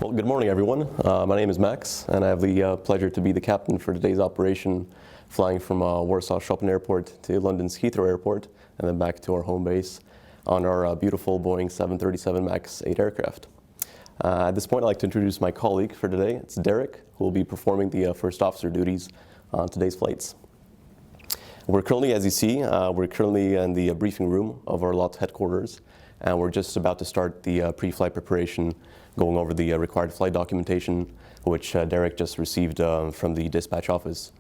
Well, good morning, everyone. My name is Max, and I have the pleasure to be the captain for today's operation, flying from Warsaw Shopping Airport to London's Heathrow Airport, and then back to our home base on our beautiful Boeing 737 MAX 8 aircraft. At this point, I'd like to introduce my colleague for today. It's Derek, who will be performing the first officer duties on today's flights. We're currently, as you see, we're currently in the briefing room of our LOT headquarters, and we're just about to start the pre-flight preparation, going over the required flight documentation, which Derek just received from the dispatch office.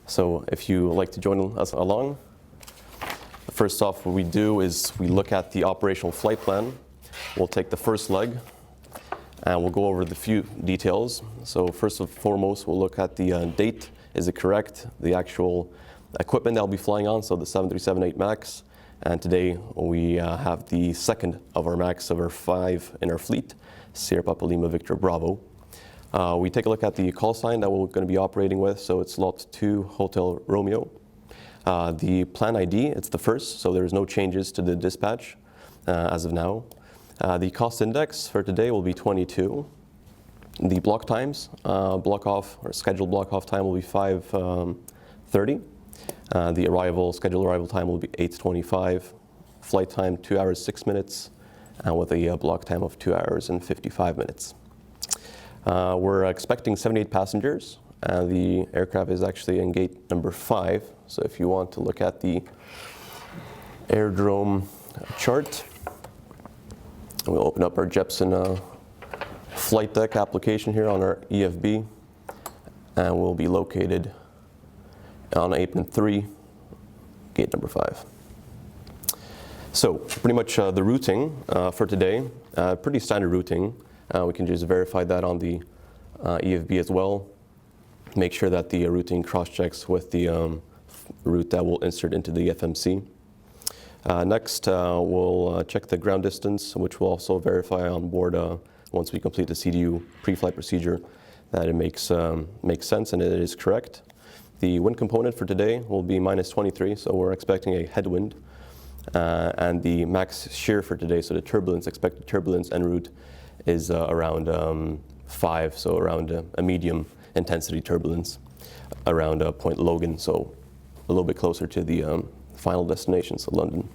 So if you would like to join us along, first off, what we do is we look at the operational flight plan. We'll take the first leg, and we'll go over the few details. So first and foremost, we'll look at the date. Is it correct? The actual equipment that I'll be flying on, so the 737-8 MAX. And today we have the second of our MAX of our 5 in our fleet, Sierra Papa Lima Victor Bravo. We take a look at the call sign that we're going to be operating with, so it's Lot 2 Hotel Romeo. The plan ID, it's the first, so there's no changes to the dispatch as of now. The cost index for today will be 22. The block times, scheduled block off time will be 5:30. The scheduled arrival time will be 8:25. Flight time 2 hours 6 minutes, with a block time of 2 hours and 55 minutes. We're expecting 78 passengers, and the aircraft is actually in gate number 5. So if you want to look at the airdrome chart, we'll open up our Jepson flight deck application here on our EFB, and we'll be located on apron 3, gate number 5. So pretty much the routing for today, pretty standard routing. We can just verify that on the EFB as well. Make sure that the routing cross-checks with the route that we'll insert into the FMC. Next, we'll check the ground distance, which we'll also verify on board once we complete the CDU pre-flight procedure, that it makes sense and it is correct. The wind component for today will be -23, so we're expecting a headwind. And the max shear for today, so the expected turbulence en route, is around 5, so around a medium intensity turbulence around Point Logan, so a little bit closer to the final destination, so London.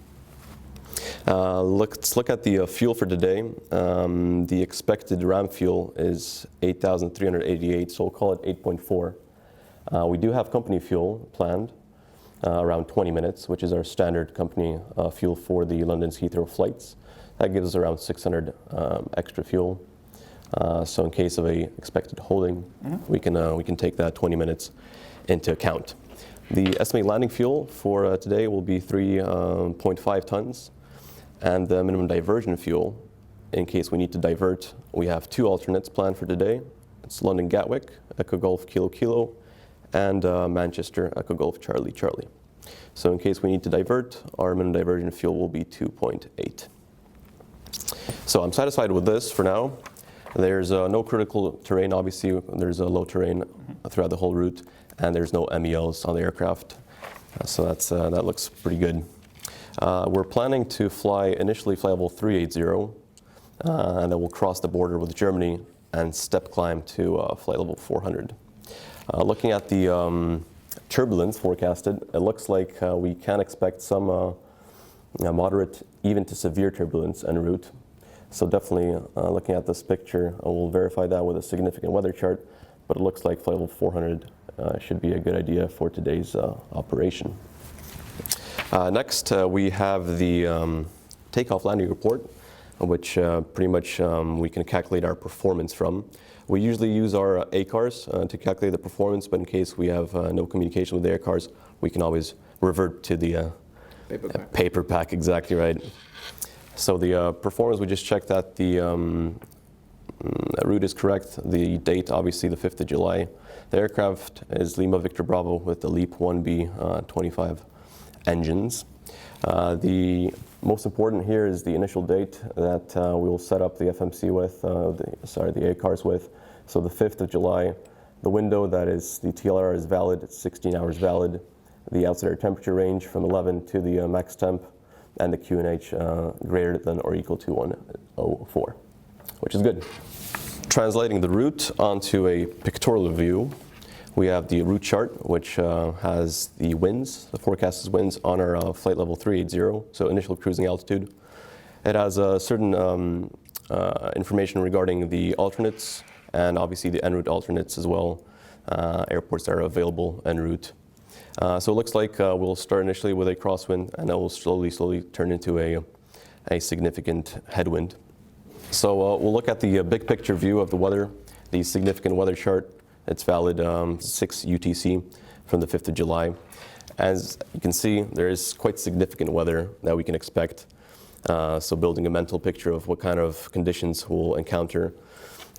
Let's look at the fuel for today. The expected RAM fuel is 8,388, so we'll call it 8.4. We do have company fuel planned around 20 minutes, which is our standard company fuel for the London's Heathrow flights. That gives us around 600 extra fuel. So in case of a expected holding, we can take that 20 minutes into account. The estimated landing fuel for today will be 3.5 tons, and the minimum diversion fuel, in case we need to divert, we have 2 alternates planned for today. It's London Gatwick, Echo Golf Kilo Kilo, and Manchester Echo Golf Charlie Charlie. So in case we need to divert, our minimum diversion fuel will be 2.8. So I'm satisfied with this for now. There's no critical terrain, obviously. There's a low terrain throughout the whole route, and there's no MELs on the aircraft. So that looks pretty good. We're planning to initially fly level 380, and then we'll cross the border with Germany and step climb to flight level 400. Looking at the turbulence forecasted, it looks like we can expect some moderate, even to severe turbulence en route. So definitely looking at this picture, we'll verify that with a significant weather chart, but it looks like flight level 400 should be a good idea for today's operation. Next, we have the takeoff landing report, which pretty much we can calculate our performance from. We usually use our ACARs to calculate the performance, but in case we have no communication with the ACARs, we can always revert to the paper pack, exactly right. So the performance, we just checked that the route is correct. The date, obviously, the 5th of July. The aircraft is Lima Victor Bravo with the LEAP 1B 25 engines. The most important here is the initial date that we will set up the FMC with, the ACARs with. So the 5th of July, the window that is the TLR is valid, it's 16 hours valid. The outside air temperature range from 11 to the max temp, and the QNH greater than or equal to 104, which is good. Translating the route onto a pictorial view, we have the route chart, which has the winds, the forecasted winds on our flight level 380, so initial cruising altitude. It has certain information regarding the alternates and obviously the en route alternates as well, airports that are available en route. So it looks like we'll start initially with a crosswind and it will slowly turn into a significant headwind. So we'll look at the big picture view of the weather, the significant weather chart. It's valid 6 UTC from the 5th of July. As you can see, there is quite significant weather that we can expect. So building a mental picture of what kind of conditions we'll encounter.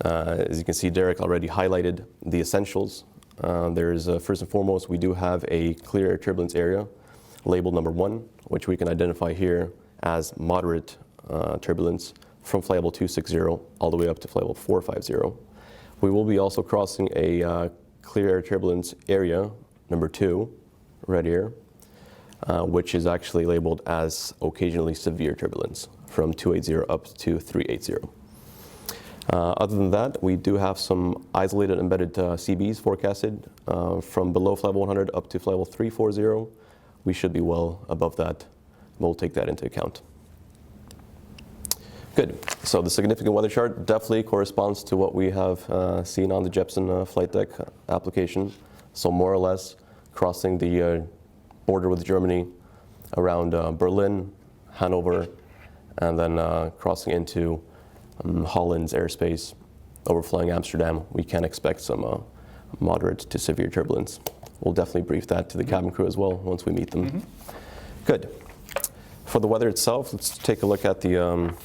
As you can see, Derek already highlighted the essentials. There's first and foremost, we do have a clear air turbulence area labeled number 1, which we can identify here as moderate turbulence from flight level 260 all the way up to flight level 450. We will be also crossing a clear air turbulence area number 2 right here, which is actually labeled as occasionally severe turbulence from 280 up to 380. Other than that, we do have some isolated embedded CBs forecasted from below flight level 100 up to flight level 340. We should be well above that. We'll take that into account. Good. So the significant weather chart definitely corresponds to what we have seen on the Jepson flight deck application. So more or less crossing the border with Germany around Berlin, Hanover, and then crossing into Holland's airspace, overflying Amsterdam. We can expect some moderate to severe turbulence. We'll definitely brief that to the cabin crew as well once we meet them. Good. For the weather itself, let's take a look at the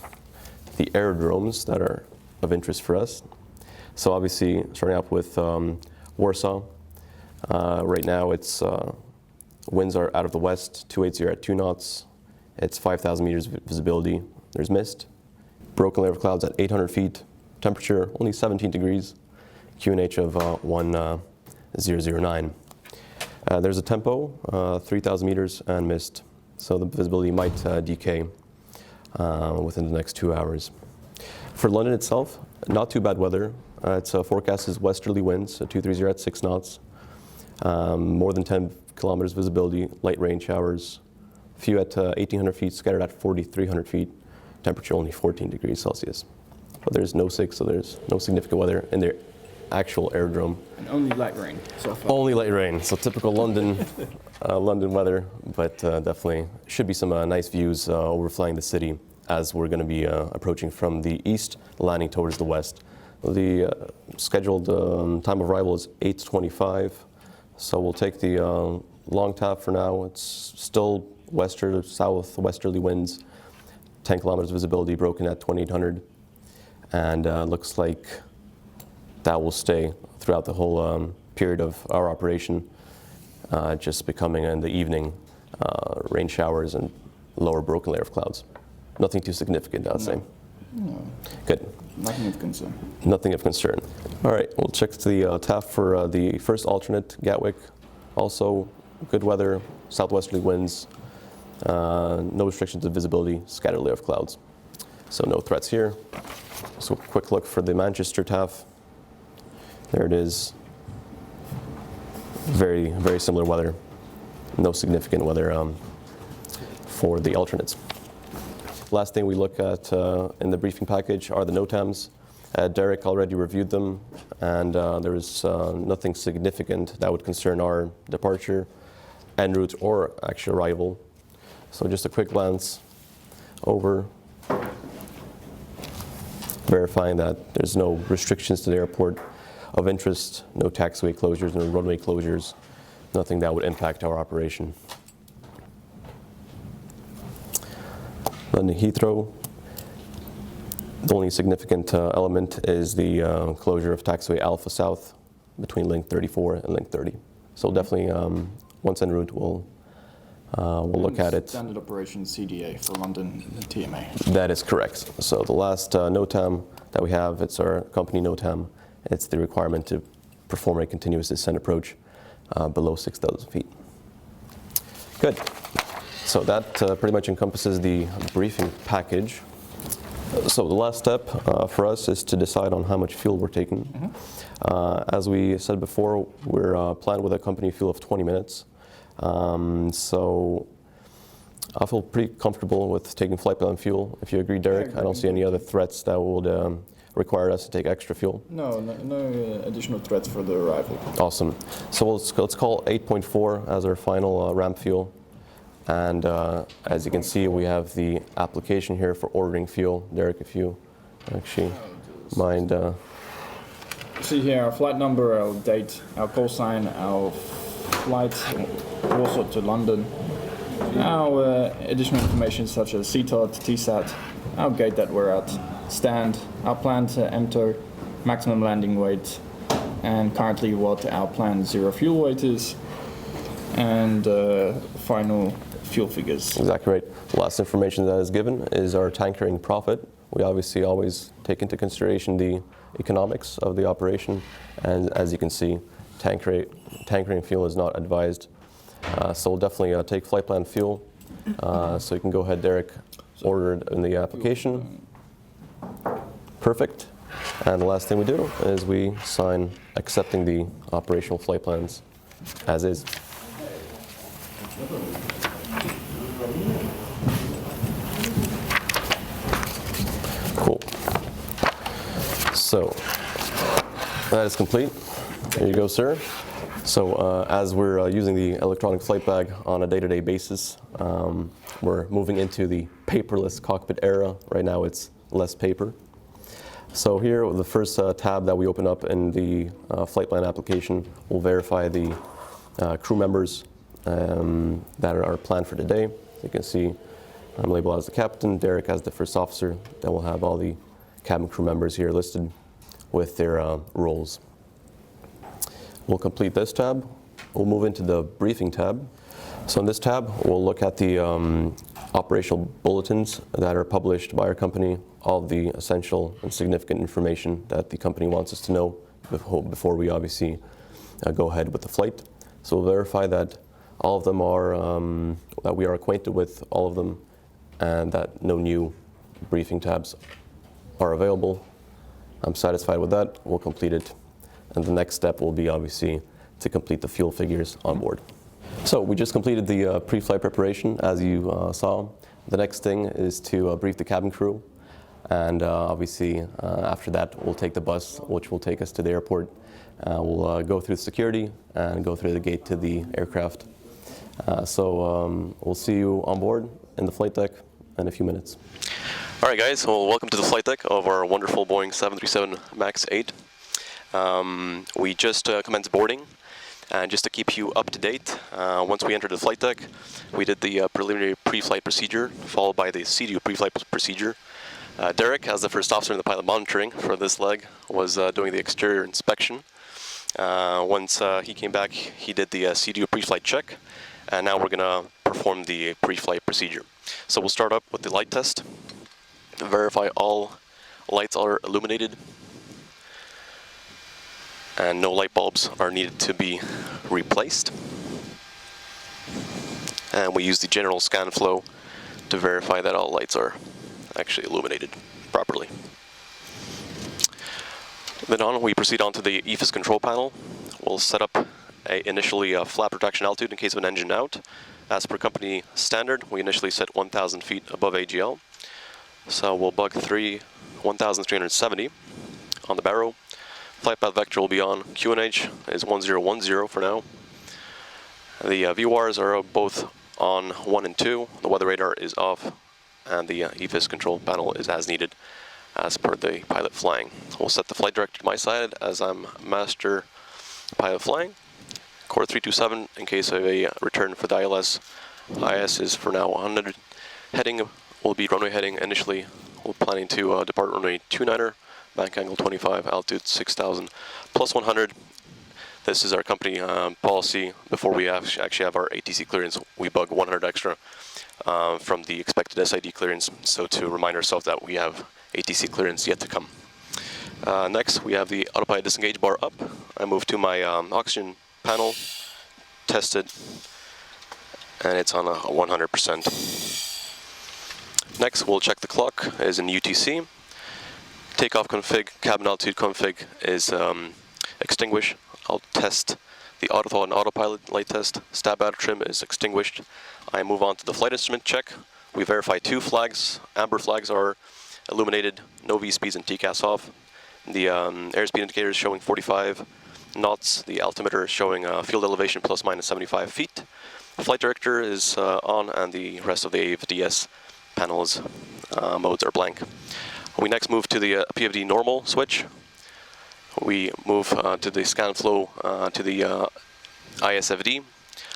aerodromes that are of interest for us. So obviously, starting out with Warsaw. Right now, it's winds are out of the west, 280 at 2 knots. It's 5,000 meters visibility. There's mist. Broken layer of clouds at 800 feet. Temperature only 17 degrees. QNH of 1009. There's a tempo, 3,000 meters and mist. So the visibility might decay within the next 2 hours. For London itself, not too bad weather. It's forecast as westerly winds, 230 at 6 knots. More than 10 kilometers visibility, light rain showers. Few at 1,800 feet, scattered at 4,300 feet. Temperature only 14 degrees Celsius. But there's no SIG, so there's no significant weather in the actual aerodrome. And only light rain so far. Only light rain, so typical London weather, but definitely should be some nice views overflying the city as we're going to be approaching from the east, landing towards the west. The scheduled time of arrival is 8:25, so we'll take the long tap for now. It's still southwesterly winds, 10 kilometers visibility, broken at 2,800, and looks like that will stay throughout the whole period of our operation, just becoming in the evening rain showers and lower broken layer of clouds. Nothing too significant, I'd say. No. Good. Nothing of concern. Nothing of concern. All right, we'll check the TAF for the first alternate, Gatwick. Also, good weather, southwesterly winds, no restrictions to visibility, scattered layer of clouds. So no threats here. So quick look for the Manchester TAF. There it is. Very, very similar weather. No significant weather for the alternates. Last thing we look at in the briefing package are the NOTAMs. Derek already reviewed them, and there is nothing significant that would concern our departure, en route, or actual arrival. So just a quick glance over, verifying that there's no restrictions to the airport of interest, no taxiway closures, no runway closures, nothing that would impact our operation. London Heathrow, the only significant element is the closure of taxiway Alpha South between link 34 and link 30. So definitely, once en route, we'll look at it. Standard operations CDA for London TMA. That is correct. So the last NOTAM that we have, it's our company NOTAM. It's the requirement to perform a continuous descent approach below 6,000 feet. Good. So that pretty much encompasses the briefing package. So the last step for us is to decide on how much fuel we're taking. As we said before, we're planned with a company fuel of 20 minutes. So I feel pretty comfortable with taking flight plan fuel. If you agree, Derek, I don't see any other threats that would require us to take extra fuel. No additional threats for the arrival. Awesome. So let's call 8.4 as our final ramp fuel. And as you can see, we have the application here for ordering fuel. Derek, if you actually mind. See here our flight number, our date, our call sign, our flight, Warsaw to London. Our additional information such as CTOT, TSAT, our gate that we're at, stand, our planned enter, maximum landing weight, and currently what our planned zero fuel weight is, and final fuel figures. Exactly right. The last information that is given is our tankering profit. We obviously always take into consideration the economics of the operation, and as you can see, tankering fuel is not advised. So we'll definitely take flight plan fuel. So you can go ahead, Derek, order it in the application. Perfect. And the last thing we do is we sign accepting the operational flight plans as is. Cool. So that is complete. There you go, sir. So as we're using the electronic flight bag on a day-to-day basis, we're moving into the paperless cockpit era. Right now it's less paper. So here, the first tab that we open up in the flight plan application will verify the crew members that are planned for today. You can see I'm labeled as the captain, Derek as the first officer. Then we'll have all the cabin crew members here listed with their roles. We'll complete this tab. We'll move into the briefing tab. So in this tab, we'll look at the operational bulletins that are published by our company, all of the essential and significant information that the company wants us to know before we obviously go ahead with the flight. So we'll verify that all of them are, that we are acquainted with all of them, and that no new briefing tabs are available. I'm satisfied with that. We'll complete it. And the next step will be obviously to complete the fuel figures on board. So we just completed the pre-flight preparation, as you saw. The next thing is to brief the cabin crew. And obviously after that, we'll take the bus, which will take us to the airport. We'll go through security and go through the gate to the aircraft. So we'll see you on board in the flight deck in a few minutes. All right, guys, well, welcome to the flight deck of our wonderful Boeing 737 MAX 8. We just commenced boarding, and just to keep you up to date, once we entered the flight deck, we did the preliminary pre-flight procedure, followed by the CDU pre-flight procedure. Derek, as the first officer in the pilot monitoring for this leg, was doing the exterior inspection. Once he came back, he did the CDU pre-flight check, and now we're going to perform the pre-flight procedure. So we'll start up with the light test, verify all lights are illuminated, and no light bulbs are needed to be replaced. And we use the general scan flow to verify that all lights are actually illuminated properly. Then we proceed on to the EFIS control panel. We'll set up initially a flap protection altitude in case of an engine out. As per company standard, we initially set 1,000 feet above AGL. So we'll bug 1,370 on the barrow. Flight path vector will be on. QNH is 1010 for now. The VORs are both on 1 and 2. The weather radar is off, and the EFIS control panel is as needed as per the pilot flying. We'll set the flight director to my side as I'm master pilot flying. Core 327 in case of a return for the ILS. IS is for now 100. Heading will be runway heading initially. We're planning to depart runway 29er. Bank angle 25, altitude 6,000 plus 100. This is our company policy. Before we actually have our ATC clearance, we bug 100 extra from the expected SID clearance. So to remind ourselves that we have ATC clearance yet to come. Next, we have the autopilot disengage bar up. I move to my oxygen panel, test it, and it's on a 100%. Next, we'll check the clock is in UTC. Takeoff config, cabin altitude config is extinguished. I'll test the autothrottle and autopilot light test. Stab out trim is extinguished. I move on to the flight instrument check. We verify 2 flags. Amber flags are illuminated, no V-speeds and TCAS off. The airspeed indicator is showing 45 knots. The altimeter is showing field elevation plus minus 75 feet. The flight director is on, and the rest of the AFDS panels modes are blank. We next move to the PFD normal switch. We move to the scan flow to the ISFD.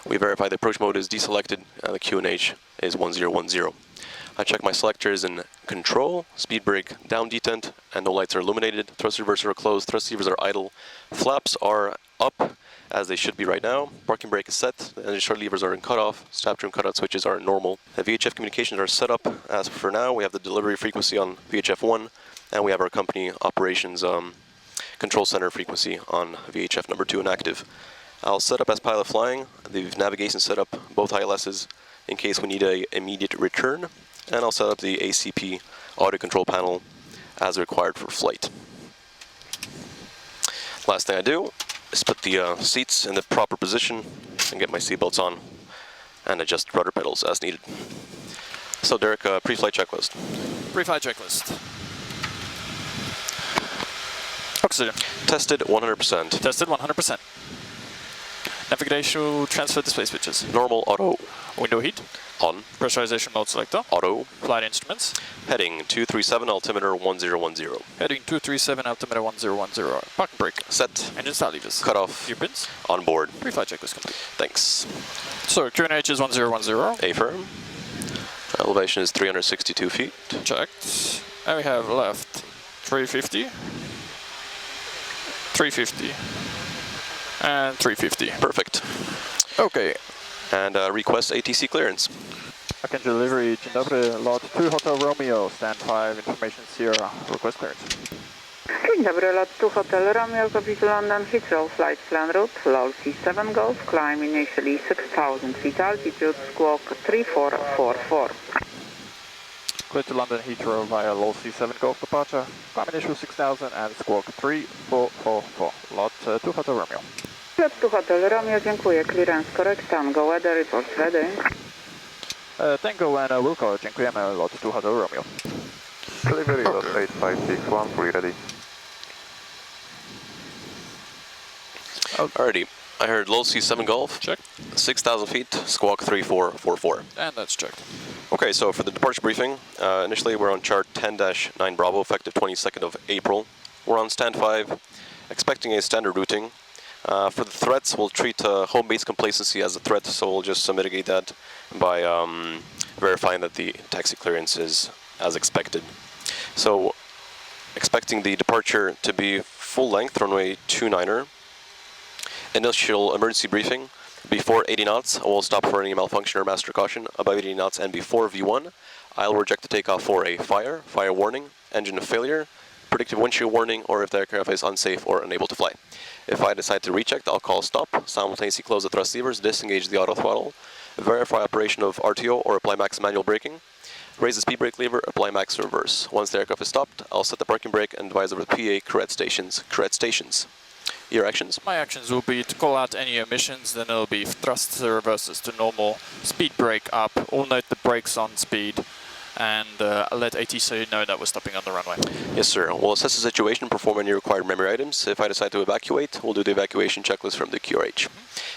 We verify the approach mode is deselected and the QNH is 1010. I check my selectors in control, speed brake down detent, and no lights are illuminated. Thrust reversers are closed, thrust levers are idle. Flaps are up, as they should be right now. Parking brake is set, the engine short levers are in cutoff, strap trim cutout switches are normal. The VHF communications are set up as for now. We have the delivery frequency on VHF 1, and we have our company operations control center frequency on VHF number 2 inactive. I'll set up as pilot flying, the navigation setup, both ILSs, in case we need an immediate return, and I'll set up the ACP audio control panel as required for flight. Last thing I do is put the seats in the proper position and get my seatbelts on and adjust rudder pedals as needed. So Derek, pre-flight checklist. Pre-flight checklist. Oxygen. Tested 100%. Tested 100%. Navigation transfer display switches. Normal auto. Window heat. On. Pressurization mode selector. Auto. Flight instruments. Heading 237, altimeter 1010. Heading 237, altimeter 1010. Parking brake. Set. Engine start levers. Cut off. Gear pins. On board. Pre-flight checklist complete. Thanks. So QNH is 1010. A-firm. Elevation is 362 feet. Checked. And we have left 350. 350. And 350. Perfect. Okay. And request ATC clearance. Akan delivery, Dzień dobry, lot 2 Hotel Romeo, stand 5, information Sierra, request clearance. Dzień dobry, lot 2 Hotel Romeo, copy to London Heathrow, flight plan route, LOL C7 Golf, climb initially 6,000 feet altitude, squawk 3444. Clear to London Heathrow via LOL C7 Golf departure, climb initial 6,000 and squawk 3444, lot 2 Hotel Romeo. Lot 2 Hotel Romeo, dziękuję, clearance correct, Tango weather reports ready. Tango and Wilco, dziękujemy, lot 2 Hotel Romeo. Delivery lot 8561, fully ready. Alrighty, I heard low C7 Golf. Check. 6,000 feet, squawk 3444. And that's checked. Okay, so for the departure briefing, initially we're on chart 10-9 Bravo, effective 22nd of April. We're on stand 5, expecting a standard routing. For the threats, we'll treat home base complacency as a threat, so we'll just mitigate that by verifying that the taxi clearance is as expected. So, expecting the departure to be full length, runway 29er. Initial emergency briefing. Before 80 knots, I will stop for any malfunction or master caution. Above 80 knots and before V1, I'll reject the takeoff for a fire warning, engine failure, predictive windshield warning, or if the aircraft is unsafe or unable to fly. If I decide to recheck, I'll call stop, simultaneously close the thrust levers, disengage the auto throttle, verify operation of RTO or apply max manual braking, raise the speed brake lever, apply max reverse. Once the aircraft is stopped, I'll set the parking brake and advise over the PA correct stations. Your actions? My actions will be to call out any emissions, then it'll be thrust reverses to normal, speed brake up, all note the brakes on speed, and let ATC know that we're stopping on the runway. Yes, sir. We'll assess the situation, perform any required memory items. If I decide to evacuate, we'll do the evacuation checklist from the QRH.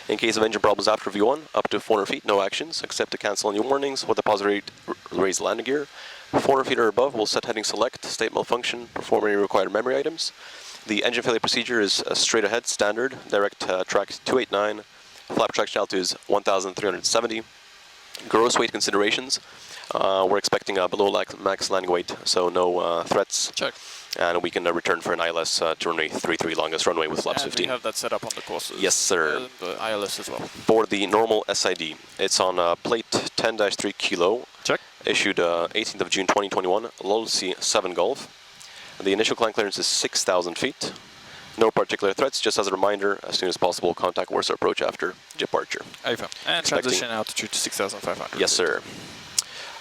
In case of engine problems after V1, up to 400 feet, no actions, except to cancel any warnings with a positive raise the landing gear. 400 feet or above, we'll set heading select, state malfunction, perform any required memory items. The engine failure procedure is straight ahead, standard, direct track 289, flap traction altitude is 1,370. Gross weight considerations, we're expecting below max landing weight, so no threats. Check. And we can return for an ILS to runway 33, longest runway with flaps And 15. we have that set up on the courses. Yes, sir. The ILS as well. For the normal SID, it's on plate 10-3 kilo. Check. Issued 18th of June 2021, LOL C7 Golf. The initial climb clearance is 6,000 feet. No particular threats, just as a reminder, as soon as possible, contact Warsaw approach after departure. AFM. And Expecting- transition altitude to 6,500. Yes, sir.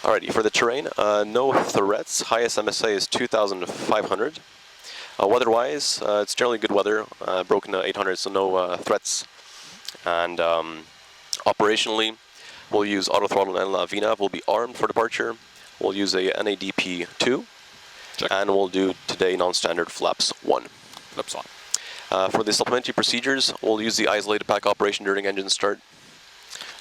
Alrighty, for the terrain, no threats. Highest MSA is 2,500. Weather-wise, it's generally good weather. Broken to 800, so no threats. And operationally, we'll use auto throttle and VNAV. We'll be armed for departure. We'll use a NADP 2. Check. And we'll do today non-standard flaps 1. Flaps 1. For the supplementary procedures, we'll use the isolated pack operation during engine start.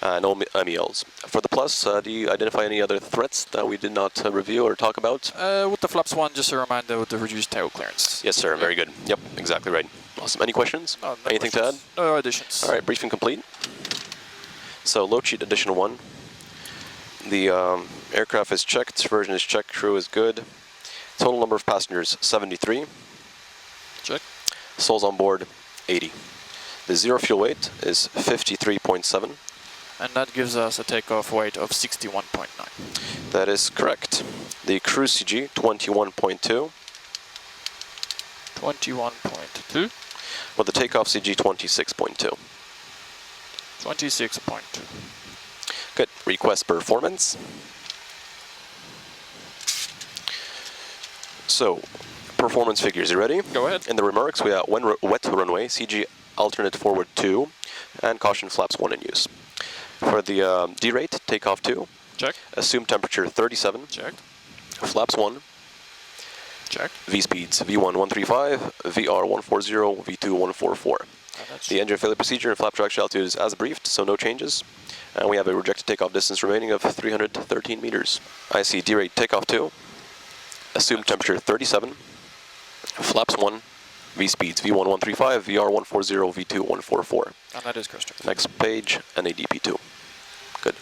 No MELs. For the plus, do you identify any other threats that we did not review or talk about? With the flaps 1, just a reminder with the reduced tail clearance. Yes, sir. Very good. Yep, exactly right. Awesome. Any questions? No Anything questions. to add? No additions. All right, briefing complete. So, load sheet addition 1. The aircraft is checked, version is checked, crew is good. Total number of passengers, 73. Check. Souls on board, 80. The zero fuel weight is 53.7. And that gives us a takeoff weight of 61.9. That is correct. The cruise CG, 21.2. 21.2. With the takeoff CG, 26.2. 26.2. Good. Request performance. So, performance figures, you ready? Go ahead. In the remarks, we have wet runway, CG alternate forward 2, and caution flaps 1 in use. For the D-rate, takeoff 2. Check. Assumed temperature 37. Checked. Flaps 1. Check. V-speeds V1 135, VR 140, V2 144. The engine failure procedure and flap traction altitude is as briefed, so no changes. And we have a rejected takeoff distance remaining of 313 meters. I see D-rate takeoff 2. Assumed temperature 37. Flaps 1. V-speeds V1 135, VR 140, V2 144. And that is correct. Next page, NADP 2. Good.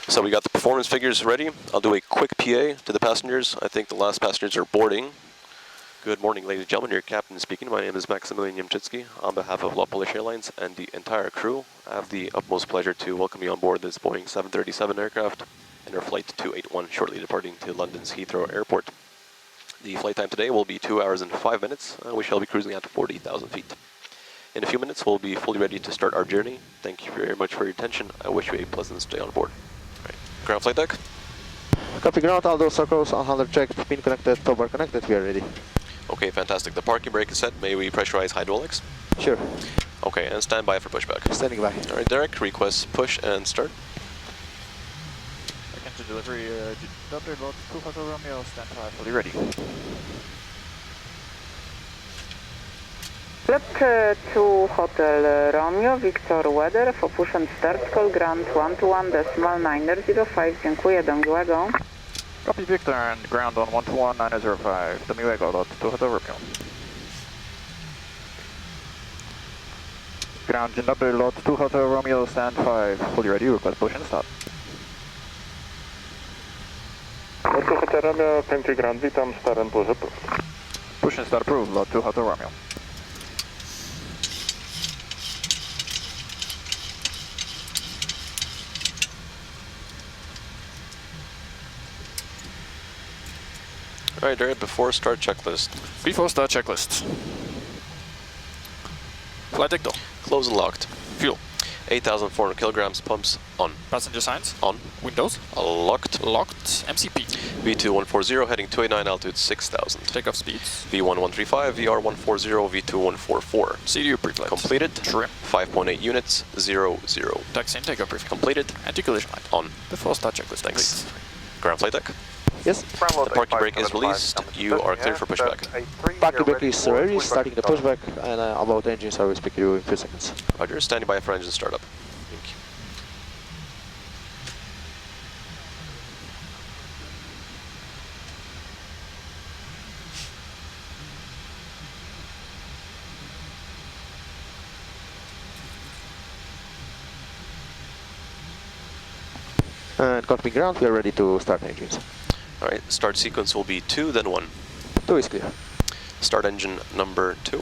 So we got the performance figures ready. I'll do a quick PA to the passengers. I think the last passengers are boarding. Good morning, ladies and gentlemen. Your captain speaking. My name is Maximilian Yemczycki. On behalf of La Polish Airlines and the entire crew, I have the utmost pleasure to welcome you on board this Boeing 737 aircraft and our flight 281, shortly departing to London's Heathrow Airport. The flight time today will be 2 hours and 5 minutes. We shall be cruising at 40,000 feet. In a few minutes, we'll be fully ready to start our journey. Thank you very much for your attention. I wish you a pleasant stay on board. All right. Ground flight deck. Copy ground, all those circles, all handler checked, pin connected, tow bar connected, we are ready. Okay, fantastic. The parking brake is set. May we pressurize hydraulics? Sure. Okay, and stand by for pushback. Standing by. All right, Derek, request push and start. Second to delivery, Dr. Lot 2 Hotel Romeo, stand by, fully ready. Flight 2 Hotel Romeo, Victor Weather, for push and start, call ground 121.905, dziękuję, do miłego. Copy Victor and ground on 121.905, do miłego, Lot 2 Hotel Romeo. Ground, dzień dobry, Lot 2 Hotel Romeo, stand 5, fully ready, request push and start. Lot 2 Hotel Romeo, Country Ground, witam, start and push. Push and start approved, Lot 2 Hotel Romeo. All right, Derek, before start checklist. Before start checklist. Flight deck door. Closed and locked. Fuel. 8,400 kilograms, pumps on. Passenger signs. On. Windows. Locked. Locked. MCP. V2 140, heading 289, altitude 6,000. Takeoff speeds. V1 135, VR 140, V2 144. CDU pre-flight. Completed. Trim. 5.8 units, 0, 0. Taxi and takeoff briefing. Completed. Anti-collision light. On. Before start checklist. Thanks. Complete. Ground flight deck. Yes. The parking brake is released. You are cleared for pushback. Parking brake is ready, starting the pushback, and about engines I will speak to you in a few seconds. Roger, standing by for engine startup. Thank you. And copy ground, we are ready to start engines. All right, start sequence will be 2, then 1. 2 is clear. Start engine number 2.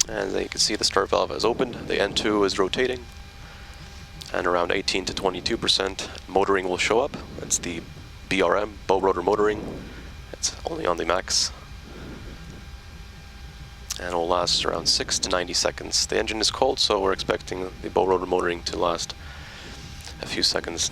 And then you can see the start valve has opened, the N2 is rotating, and around 18 to 22% motoring will show up. That's the BRM, bow rotor motoring. It's only on the max. and it will last around 6 to 90 seconds. The engine is cold, so we're expecting the bow rotor motoring to last a few seconds.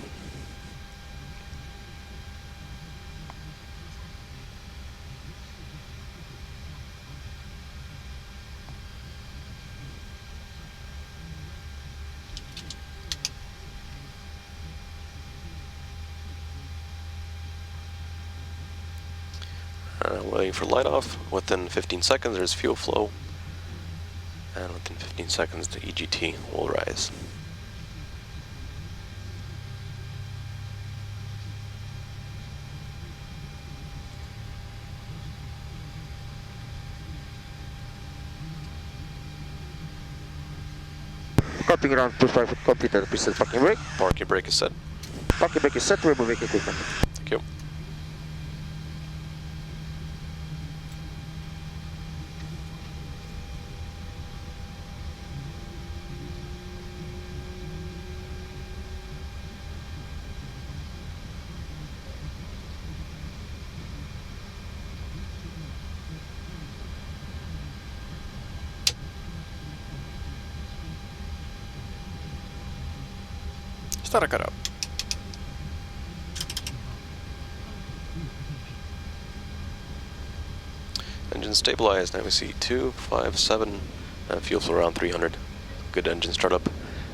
Waiting for light off. Within 15 seconds there's fuel flow, and within 15 seconds the EGT will rise. Copy ground, push 5 completed, please set parking brake. Parking brake is set. Parking brake is set, removing equipment. Thank you. Start it up. Engine stabilized. Now we see 2, 5, 7, and fuel flow around 300. Good engine startup.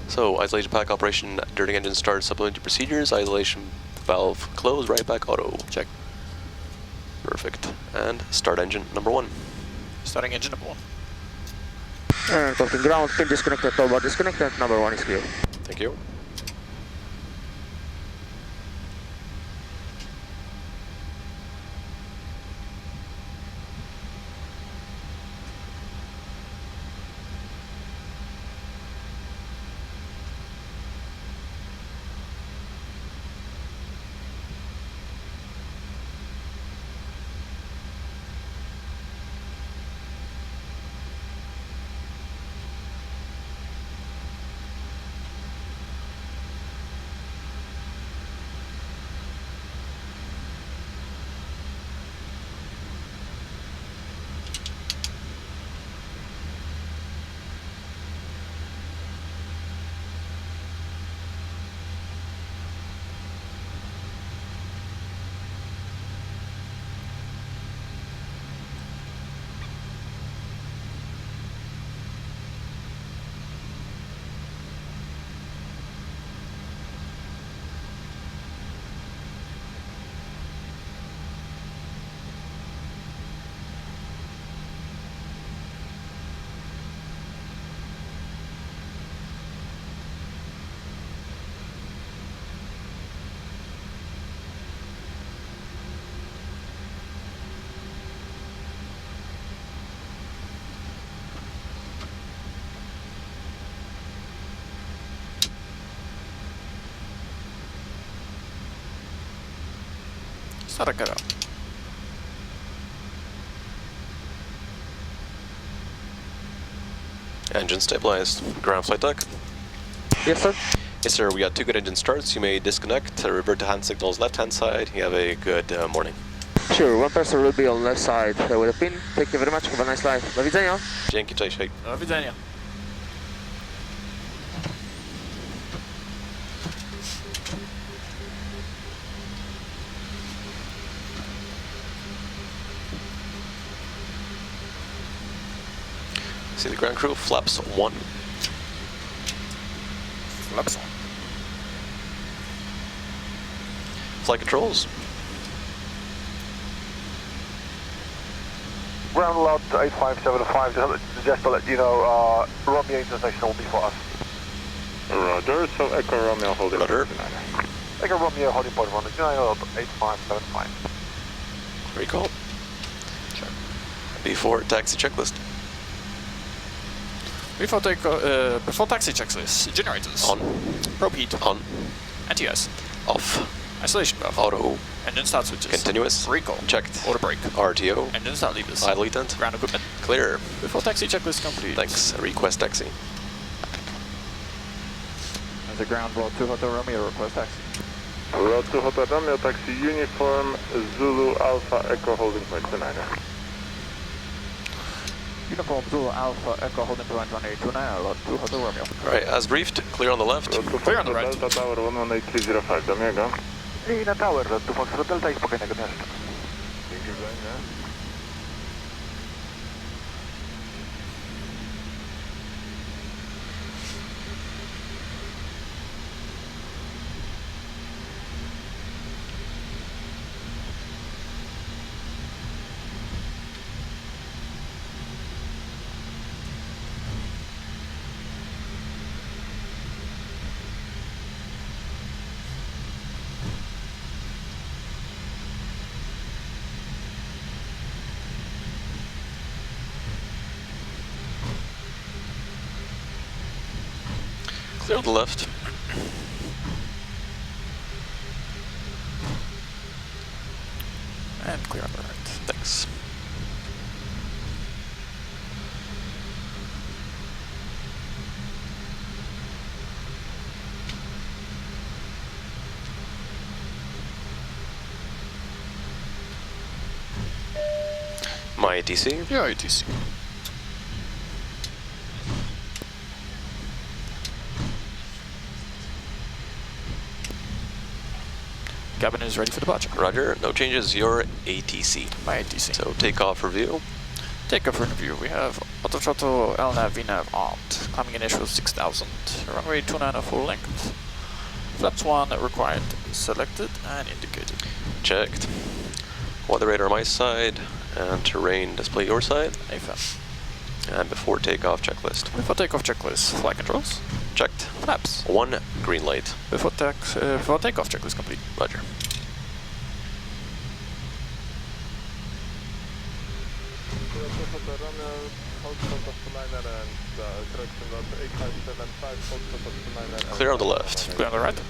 So isolation pack operation during engine start. Supplementary procedures. Isolation valve close. Right back auto. Check. Perfect. And start engine number 1. Starting engine number 1. And copy ground, pin disconnected, tow bar disconnected, number 1 is clear. Thank you. Start it up. Engine stabilized. Ground flight deck. Yes, sir. Yes, sir. We got 2 good engine starts. You may disconnect. Revert to hand signals left hand side. You have a good morning. Sure, 1 person will be on left side with a pin. Thank you very much, have a nice life. Do widzenia. Dzięki, cześć, hej. Do widzenia. See the ground crew, flaps 1. Flaps on. Flight controls. Ground lot 8575, just to let you know, Romeo intersection will be for us. Roger, so Echo Romeo holding Rudder. Echo Romeo holding point 1, 8575. Recall. Check. Before taxi checklist. Before taxi checklist, generators. On. Probe heat. On. Anti-ice. Off. Isolation valve. Auto. Engine start switches. Continuous. Recall. Checked. Auto brake. RTO. Engine start levers. Idle intent. Ground equipment. Clear. Before taxi checklist complete. Thanks. Request taxi. As a ground roll 2 Hotel Romeo, request taxi. Road to Hotel Romeo, taxi uniform, Zulu Alpha Echo holding point 29er. Uniform Zulu Alpha Echo holding point 1829, lot 2 Hotel Romeo. Alright, as briefed, clear on the left. Clear on the right. Delta Tower 11805, Domiega. I na Tower, lot 2 Foxtrot Delta i spokojnego dnia. Dzięki wzajemnie. Clear on the left. And clear on the right. Thanks. My ATC. Yeah, ATC. Cabin is ready for departure. Roger, no changes, your ATC. My ATC. So takeoff review. Takeoff review. We have auto throttle, LNAV, VNAV armed. Climbing initial 6000. Runway 29 full length. Flaps 1 required. Selected and indicated. Checked. Weather radar on my side, and terrain display your side. AFM. And before takeoff checklist. Before takeoff checklist. Flight controls. Checked. Flaps. One green light. Before takeoff checklist complete. Roger. Clear on the left. Clear on the right.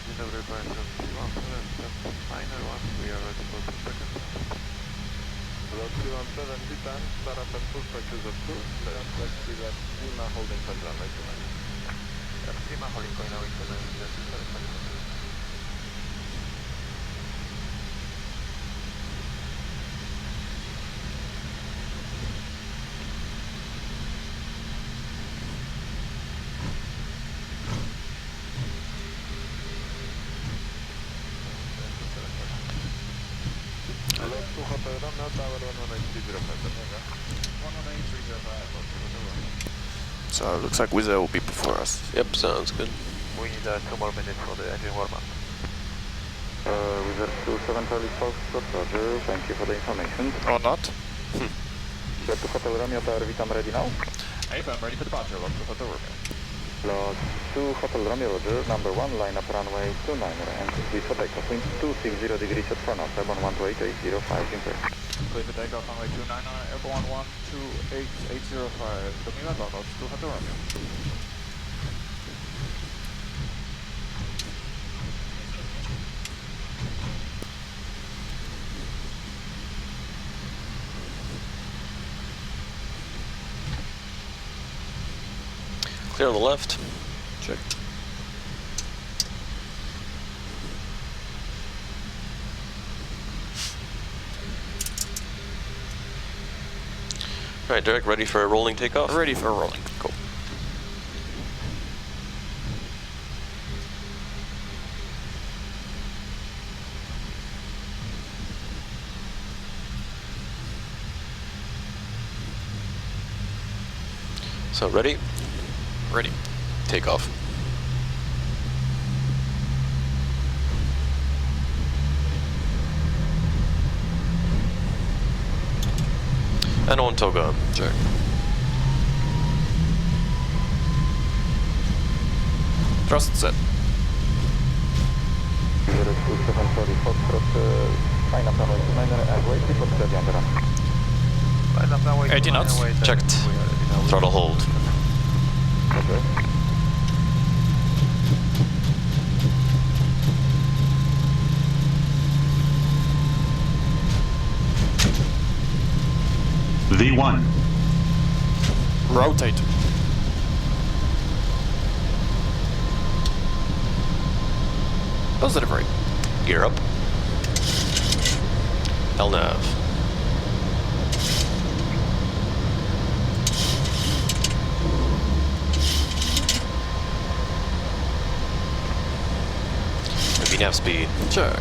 Dzień dobry Państwu. Final one, we are ready for the second. Lot 217, witam. Parapet pushback is approved. Let's see that Lima holding point runway 29. Lima holding point runway 29. Hotel Romeo, Tower 11805. So it looks like Wizz Air will be before us. Yep, sounds good. We need 2 more minutes for the engine warm-up. Wizz Air 27 Charlie Foxtrot, Roger, thank you for the information. Or not. Lot to Hotel Romeo, Tower, witam, ready now? AFM ready for departure. Lot 2 Hotel Romeo. Lot 2 Hotel Romeo, Roger, number 1, line up runway 29, and before takeoff, wind 260 degrees at front, airborne 128.805, impaired. Clear for takeoff, runway 29, airborne 128.805. Domiega, Lot 2 Hotel Romeo. Clear on the left. Check. Alright, Derek, ready for a rolling takeoff? Ready for rolling. Cool. So ready? Ready. Takeoff. And on Toga. Check. Thrust set. 0274 Foxtrot, line up runway 29 and wait, report ready on the run. Line up now, wait. 80 knots. Checked. Throttle hold. Okay. V1. Rotate. Positive rate. Gear up. LNAV. VNAV speed. Check.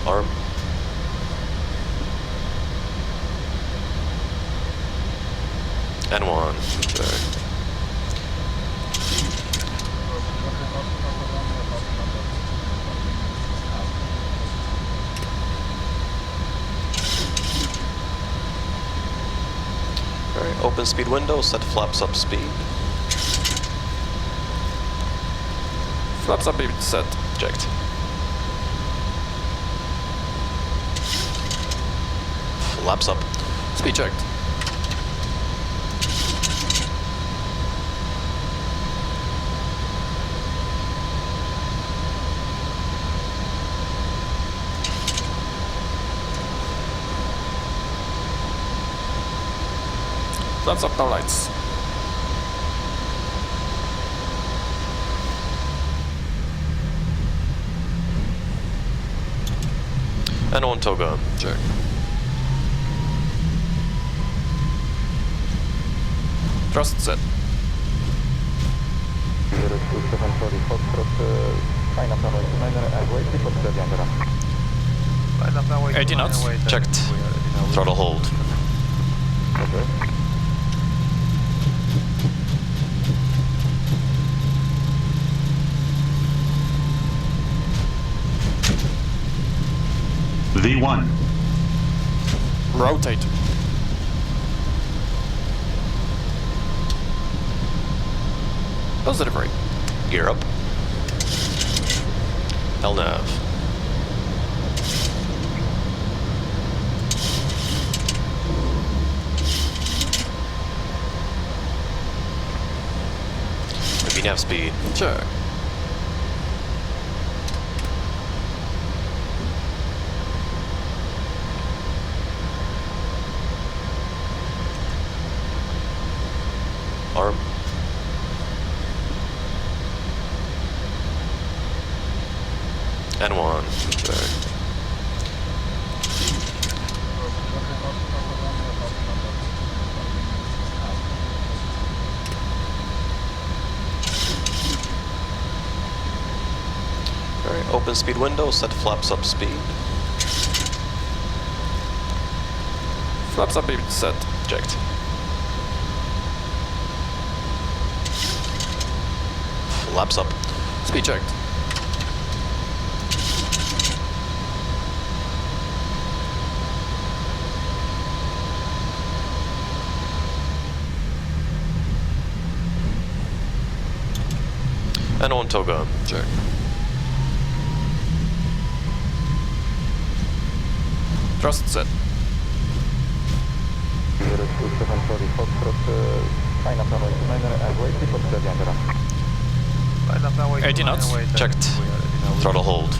Arm. N1. Check. Alright, open speed window, set flaps up speed. Flaps up beam set. Checked. Flaps up. Speed checked. Flaps up, no lights. And on Toga. Check. Thrust set. 0274 Foxtrot, line up runway 29 and wait, report ready on the run. Line up now, wait. 80 knots. Checked. Throttle hold. Okay. V1. Rotate. Positive rate. Gear up. LNAV. VNAV speed. Check. Arm. N1. Check. Alright, open speed window, set flaps up speed. Flaps up beam set. Checked. Flaps up. Speed checked. And on Toga. Check. Thrust set. 0274 Foxtrot, line up runway 29 and wait, report ready on the run. Line up now, wait. 80 knots. Checked. Throttle hold.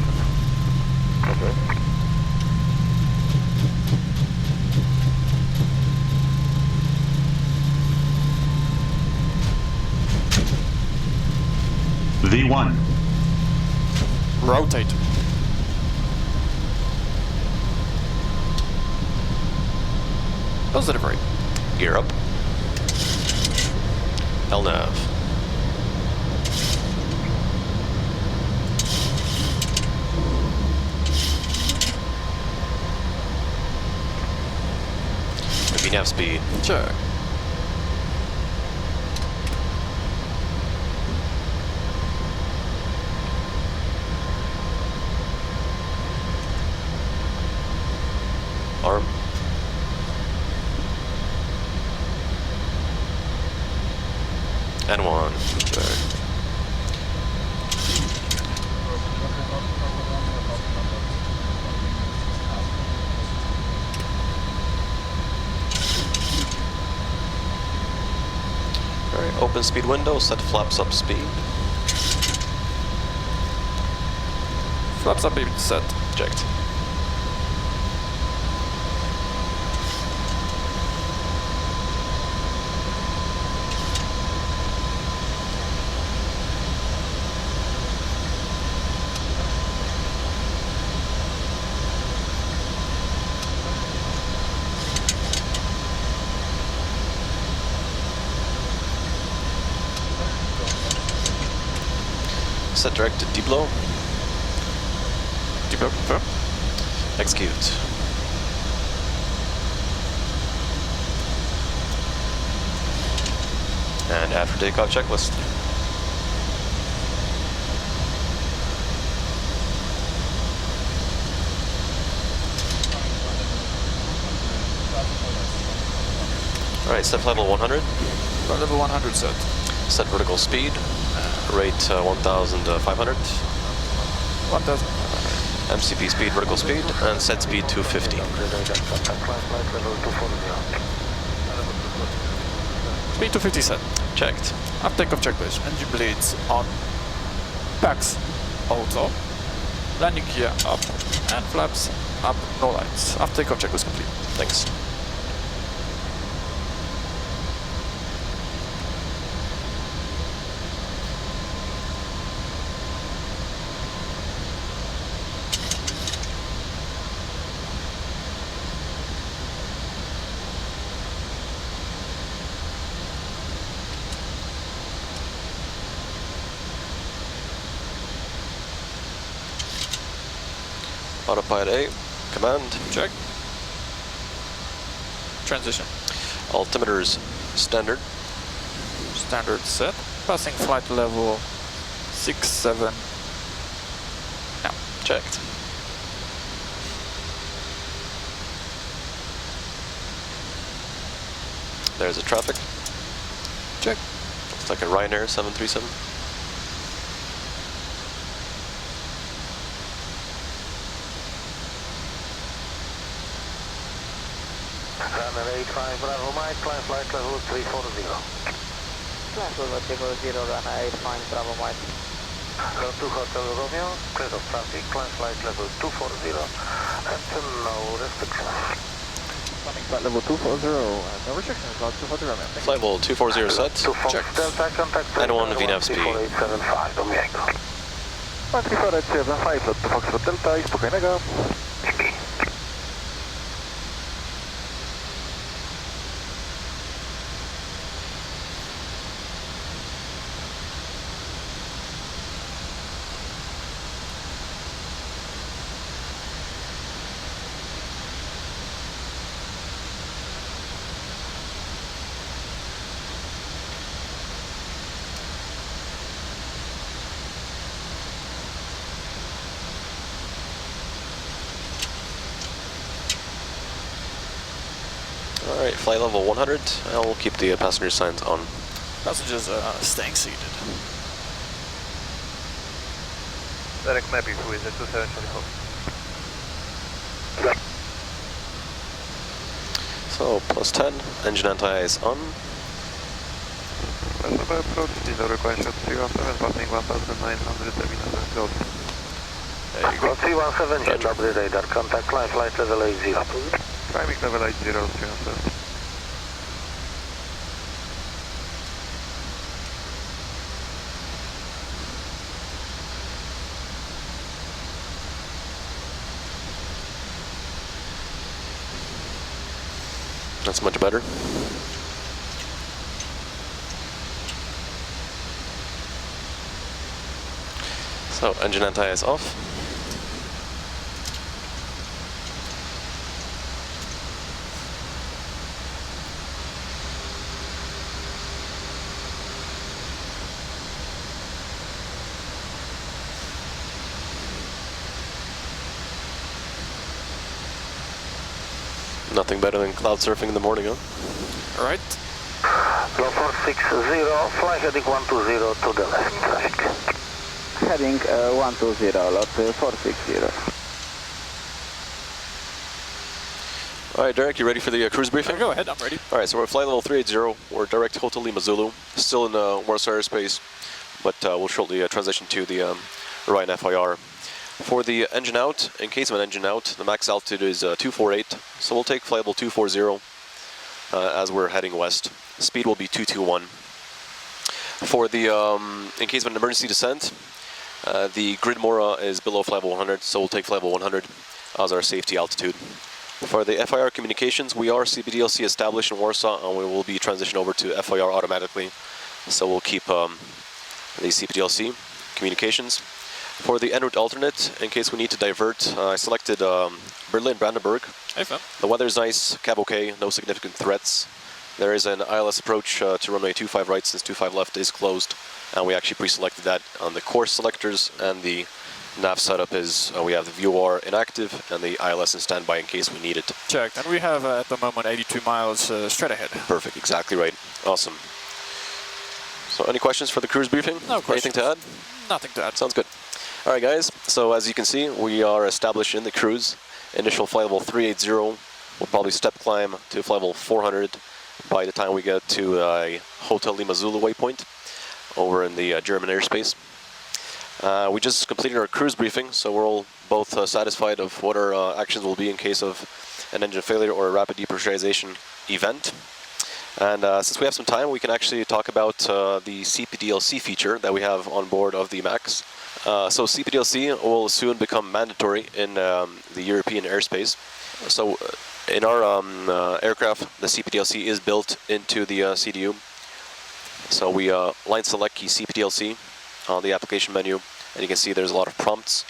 Okay. V1. Rotate. Positive rate. Gear up. LNAV. VNAV speed. Check. V1. Check. Alright, open speed window, set flaps up speed. Flaps up being set. Checked. Set directed deblow. Deblow confirm. Execute. And after takeoff checklist. Alright, set flight level 100. Flight level 100 set. Set vertical speed. Rate 1,500. 1,000. MCP speed, vertical speed, and set speed 250. Speed 250 set. Checked. After takeoff checklist. Engine bleeds on. Packs auto. Landing gear up. And flaps up. No lights. After takeoff checklist complete. Thanks. Autopilot A, command. Check. Transition. Altimeters standard. Standard set. Passing flight level 67. Now. Checked. There's the traffic. Check. Looks like a Ryanair 737. Runway 85 Bravo Mike, climb flight level 340. Climb level 340, runway 85 Bravo Mike. Go to Hotel Romeo, clear of traffic, climb flight level 240, and no restrictions. Climbing flight level 240, no restrictions, about 240 Romeo. Flight level 240 set. Check. Delta contact N1 VNAV speed. 4875 do Miego. 13475, lot to Foxtrot Delta i spokojnego. Alright, flight level 100, and we'll keep the passenger signs on. Passengers are staying seated. Derek Nabi, who is at 274. So, plus 10, engine anti-ice on. Reservoir approach, diesel request 317, passing 1,900, terminal close. There you go. 317, jet double radar, contact climb flight level 80. Climbing level 80, 317. That's much better. So, engine anti-ice off. Nothing better than cloud surfing in the morning, huh? Alright. Low 460, fly heading 120 to the left traffic. Heading 120, lot 460. All right, Derek, you ready for the cruise briefing? Go ahead, I'm ready. All right, so we're flight level 380. We're direct Hotel Lima Zulu, still in Warsaw airspace, but we'll shortly transition to the Ryan FIR. For the engine out, in case of an engine out, the max altitude is 248, so we'll take flight level 240 as we're heading west. Speed will be 221. For the, in case of an emergency descent, the grid mora is below flight level 100, so we'll take flight level 100 as our safety altitude. For the FIR communications, we are CPDLC established in Warsaw, and we will be transitioned over to FIR automatically, so we'll keep the CPDLC communications. For the en route alternate, in case we need to divert, I selected Berlin-Brandenburg. Hey, fam. The weather's nice, cab okay, no significant threats. There is an ILS approach to runway 25 right since 25 left is closed, and we actually pre-selected that on the course selectors, and the nav setup is, we have the VOR inactive and the ILS in standby in case we need it. Checked, and we have at the moment 82 miles straight ahead. Perfect, exactly right. Awesome. So any questions for the cruise briefing? No questions. Anything to add? Nothing to add. Sounds good. All right, guys, so as you can see, we are established in the cruise. Initial flight level 380, we'll probably step climb to flight level 400 by the time we get to Hotel Lima Zulu waypoint over in the German airspace. We just completed our cruise briefing, so we're all both satisfied of what our actions will be in case of an engine failure or a rapid depressurization event. And since we have some time, we can actually talk about the CPDLC feature that we have on board of the MAX. So CPDLC will soon become mandatory in the European airspace. So in our aircraft, the CPDLC is built into the CDU. So we line select key CPDLC on the application menu, and you can see there's a lot of prompts.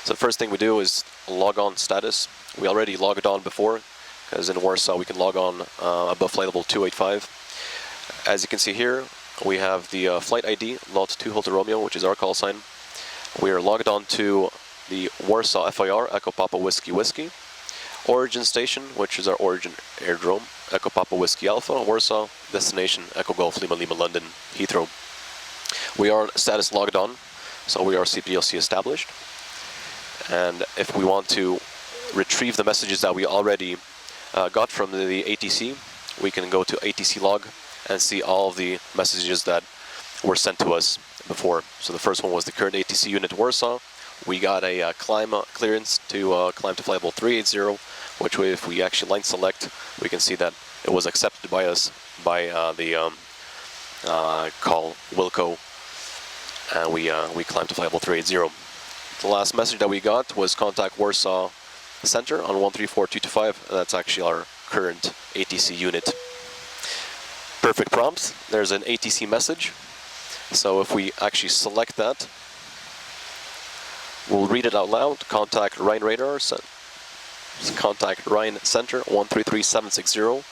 So the first thing we do is log on status. We already logged on before, because in Warsaw we can log on above flight level 285. As you can see here, we have the flight ID, Lot 2 Hotel Romeo, which is our call sign. We are logged on to the Warsaw FIR, Echo Papa Whiskey Whiskey. Origin station, which is our origin airdrome, Echo Papa Whiskey Alpha, Warsaw. Destination, Echo Golf Lima Lima London, Heathrow. We are status logged on, so we are CPDLC established. And if we want to retrieve the messages that we already got from the ATC, we can go to ATC log and see all of the messages that were sent to us before. So the first one was the current ATC unit Warsaw. We got a climb clearance to climb to flight level 380, which way, if we actually line select, we can see that it was accepted by us by the call Wilco, and we climbed to flight level 380. The last message that we got was contact Warsaw Center on 134225, and that's actually our current ATC unit. Perfect prompts. There's an ATC message. So if we actually select that, we'll read it out loud. Contact Rhine Radar, contact Rhine Center 133760.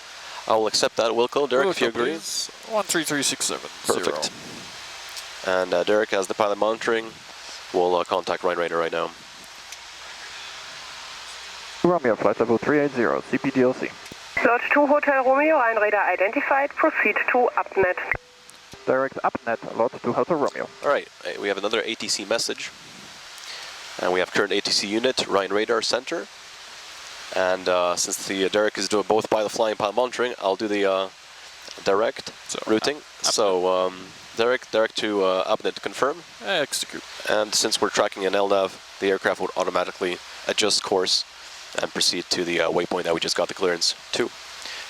I will accept that, Wilco. Derek, if you agree. 133670. Perfect. And Derek, as the pilot monitoring, will contact Rhine Radar right now. Romeo, flight level 380, CPDLC. Lot 2 Hotel Romeo, Rhine Radar identified. Proceed to UpNet. Direct UpNet, lot 2 Hotel Romeo. All right, we have another ATC message. And we have current ATC unit, Rhine Radar Center. And since the Derek is doing both pilot flying and pilot monitoring, I'll do the direct routing. So Derek to UpNet confirm. Execute. And since we're tracking an LNAV, the aircraft would automatically adjust course and proceed to the waypoint that we just got the clearance to.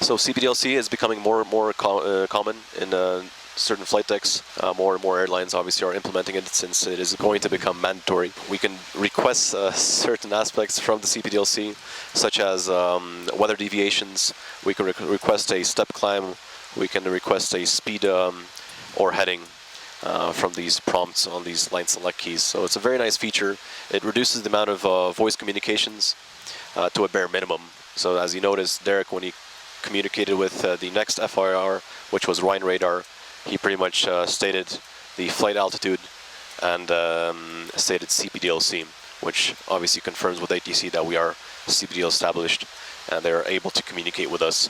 So CPDLC is becoming more and more common in certain flight decks. More and more airlines obviously are implementing it since it is going to become mandatory. We can request certain aspects from the CPDLC, such as weather deviations. We can request a step climb. We can request a speed or heading from these prompts on these line select keys. So it's a very nice feature. It reduces the amount of voice communications to a bare minimum. So as you noticed, Derek, when he communicated with the next FIR, which was Rhine Radar, he pretty much stated the flight altitude and stated CPDLC, which obviously confirms with ATC that we are CPDL established, and they're able to communicate with us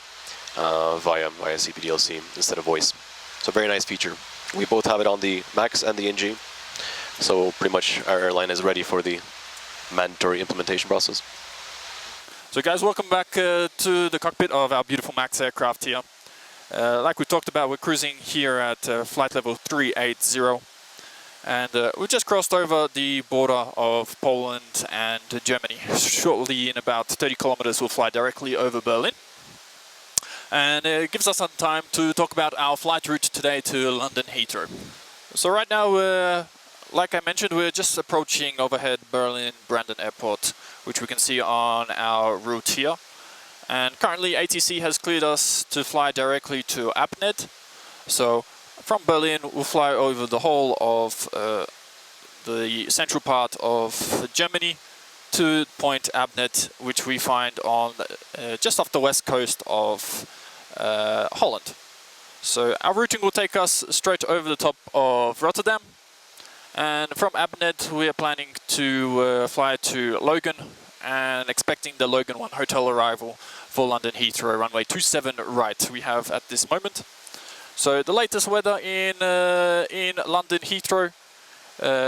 via CPDLC instead of voice. It's a very nice feature. We both have it on the MAX and the NG, so pretty much our airline is ready for the mandatory implementation process. So guys, welcome back to the cockpit of our beautiful MAX aircraft here. Like we talked about, we're cruising here at flight level 380, and we just crossed over the border of Poland and Germany. Shortly, in about 30 kilometers, we'll fly directly over Berlin. And it gives us some time to talk about our flight route today to London Heathrow. So right now, like I mentioned, we're just approaching overhead Berlin-Brandenburg Airport, which we can see on our route here. And currently ATC has cleared us to fly directly to Abnett. So from Berlin we'll fly over the whole of the central part of Germany to point Abnett, which we find on just off the west coast of Holland. So our routing will take us straight over the top of Rotterdam. And from Abnett we are planning to fly to Logan, and expecting the Logan 1 hotel arrival for London Heathrow runway 27 right we have at this moment. So the latest weather in London Heathrow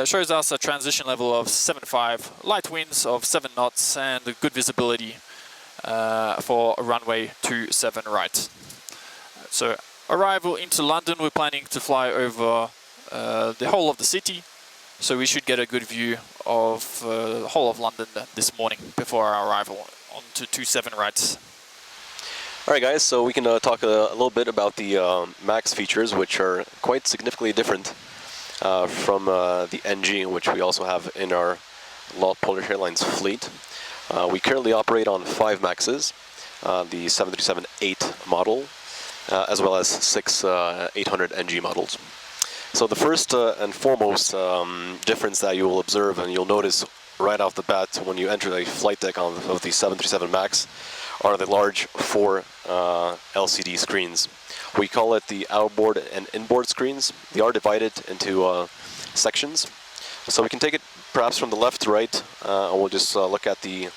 shows us a transition level of 7.5, light winds of 7 knots, and good visibility for runway 27 right. So arrival into London, we're planning to fly over the whole of the city. So we should get a good view of the whole of London this morning before our arrival onto 27 right. Alright guys, so we can talk a little bit about the MAX features, which are quite significantly different from the NG, which we also have in our Polish Airlines fleet. We currently operate on 5 MAXes, the 737-8 model, as well as 6 800 NG models. So the first and foremost difference that you will observe, and you'll notice right off the bat when you enter the flight deck of the 737 MAX, are the large 4 LCD screens. We call it the outboard and inboard screens. They are divided into sections. So we can take it perhaps from the left to right, and we'll just look at the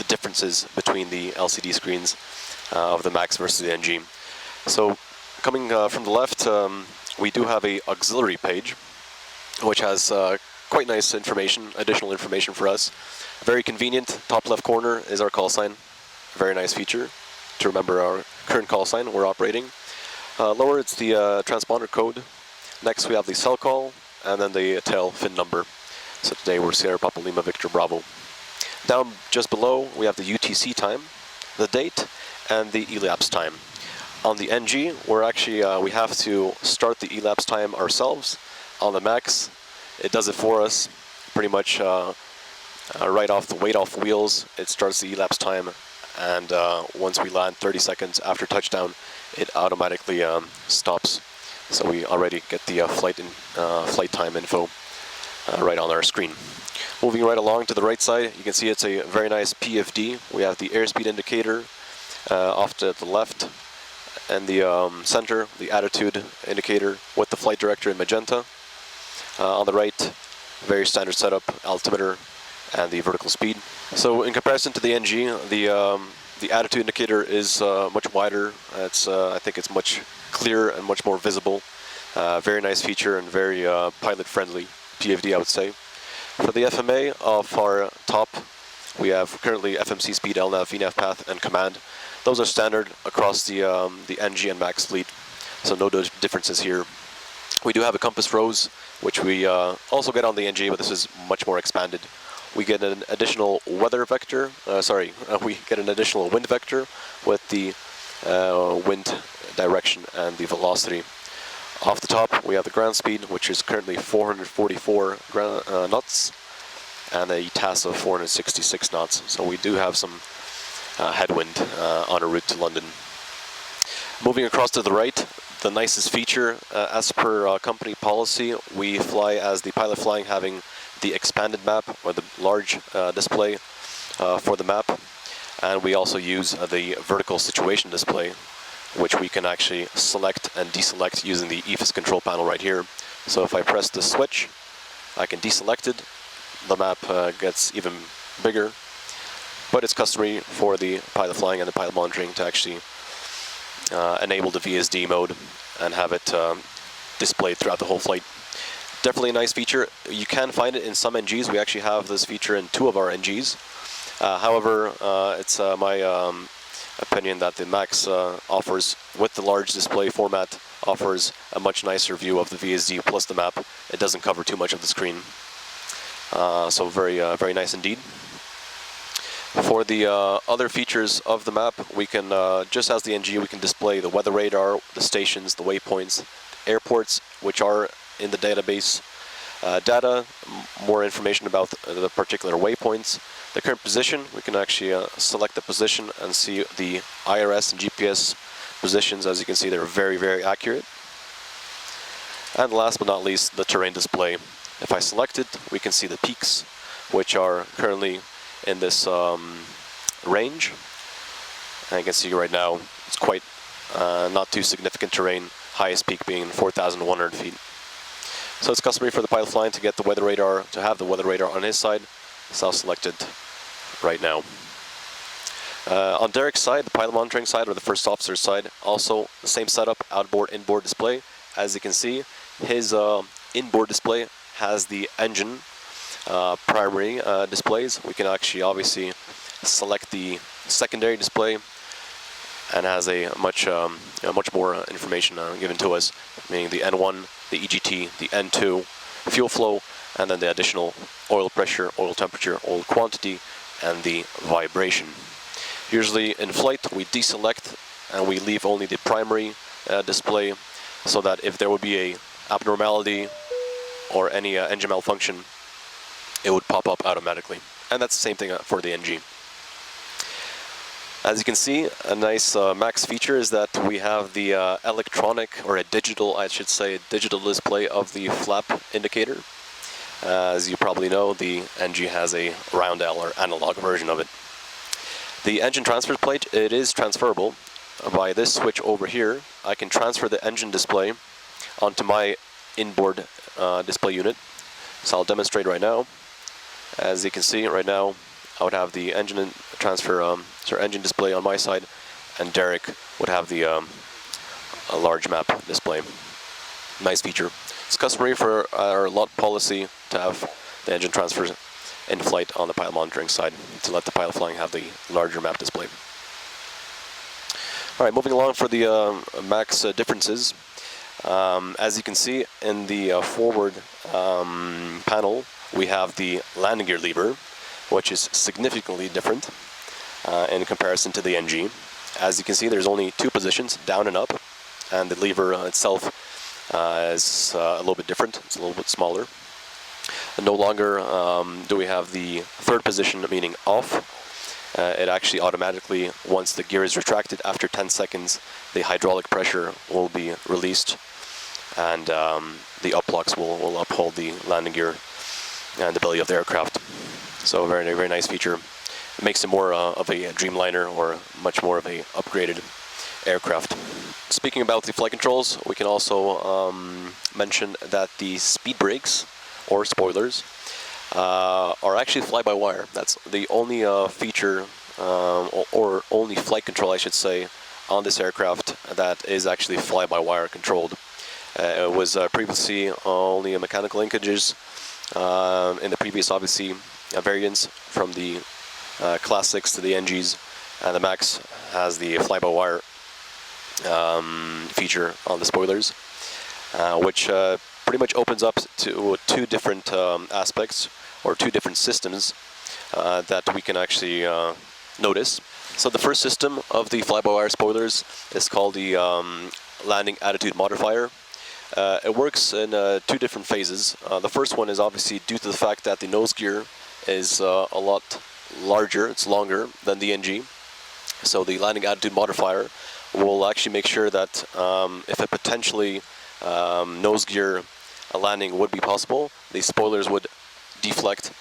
differences between the LCD screens of the MAX versus the NG. So coming from the left, we do have a auxiliary page, which has quite nice information, additional information for us. Very convenient. Top left corner is our call sign. Very nice feature to remember our current call sign we're operating. Lower, it's the transponder code. Next we have the cell call, and then the tail fin number. So today we're Sierra Papa Lima Victor Bravo. Down just below we have the UTC time, the date, and the elapsed time. On the NG, we're actually we have to start the elapsed time ourselves. On the MAX, it does it for us pretty much right off the weight off the wheels. It starts the elapsed time, and once we land 30 seconds after touchdown, it automatically stops. So we already get the flight time info right on our screen. Moving right along to the right side, you can see it's a very nice PFD. We have the airspeed indicator off to the left, and the center, the attitude indicator with the flight director in magenta. On the right, very standard setup, altimeter, and the vertical speed. So in comparison to the NG, the attitude indicator is much wider. It's I think it's much clearer and much more visible. Very nice feature and very pilot-friendly PFD, I would say. For the FMA of our top, we have currently FMC speed, LNAV, VNAV path, and command. Those are standard across the NG and MAX fleet, so no differences here. We do have a compass rose, which we also get on the NG, but this is much more expanded. We get an additional weather vector, we get an additional wind vector with the wind direction and the velocity. Off the top, we have the ground speed, which is currently 444 knots, and a TAS of 466 knots. So we do have some headwind on our route to London. Moving across to the right, the nicest feature, as per company policy, we fly as the pilot flying having the expanded map, or the large display for the map, and we also use the vertical situation display, which we can actually select and deselect using the EFIS control panel right here. So if I press the switch, I can deselect it. The map gets even bigger, but it's customary for the pilot flying and the pilot monitoring to actually enable the VSD mode and have it displayed throughout the whole flight. Definitely a nice feature. You can find it in some NGs. We actually have this feature in 2 of our NGs. However, it's my opinion that the Max offers, with the large display format, offers a much nicer view of the VSD plus the map. It doesn't cover too much of the screen. So very nice indeed. For the other features of the map, we can, just as the NG, we can display the weather radar, the stations, the waypoints, airports, which are in the database data, more information about the particular waypoints, the current position. We can actually select the position and see the IRS and GPS positions. As you can see, they're very accurate. And last but not least, the terrain display. If I select it, we can see the peaks, which are currently in this range. And you can see right now, it's quite not too significant terrain, highest peak being 4,100 feet. So it's customary for the pilot flying to get the weather radar, to have the weather radar on his side. So I'll select it right now. On Derek's side, the pilot monitoring side, or the first officer's side, also the same setup, outboard, inboard display. As you can see, his inboard display has the engine primary displays. We can actually obviously select the secondary display, and has a much more information given to us, meaning the N1, the EGT, the N2, fuel flow, and then the additional oil pressure, oil temperature, oil quantity, and the vibration. Usually in flight we deselect and we leave only the primary display, so that if there would be a abnormality or any engine malfunction, it would pop up automatically. And that's the same thing for the NG. As you can see, a nice Max feature is that we have the electronic, or a digital, I should say, digital display of the flap indicator. As you probably know, the NG has a roundel or analog version of it. The engine transfer plate, it is transferable. By this switch over here, I can transfer the engine display onto my inboard display unit. So I'll demonstrate right now. As you can see right now, I would have the engine transfer, engine display on my side, and Derek would have the a large map display. Nice feature. It's customary for our lot policy to have the engine transfers in flight on the pilot monitoring side, to let the pilot flying have the larger map display. All right, moving along for the Max differences. As you can see in the forward panel, we have the landing gear lever, which is significantly different in comparison to the NG. As you can see, there's only 2 positions, down and up, and the lever itself is a little bit different. It's a little bit smaller. And no longer do we have the 3rd position, meaning off. It actually automatically, once the gear is retracted, after 10 seconds, the hydraulic pressure will be released, and the up locks will uphold the landing gear and the belly of the aircraft. So a very nice feature. It makes it more of a Dreamliner, or much more of a upgraded aircraft. Speaking about the flight controls, we can also mention that the speed brakes, or spoilers, are actually fly-by-wire. That's the only feature, or only flight control, I should say, on this aircraft that is actually fly-by-wire controlled. It was previously only mechanical linkages in the previous, obviously, variants, from the classics to the NGs, and the Max has the fly-by-wire feature on the spoilers, which pretty much opens up to 2 different aspects, or 2 different systems that we can actually notice. So the first system of the fly-by-wire spoilers is called the landing attitude modifier. It works in 2 different phases. The first one is obviously due to the fact that the nose gear is a lot larger, it's longer than the NG. So the landing attitude modifier will actually make sure that if a potentially nose gear landing would be possible, the spoilers would deflect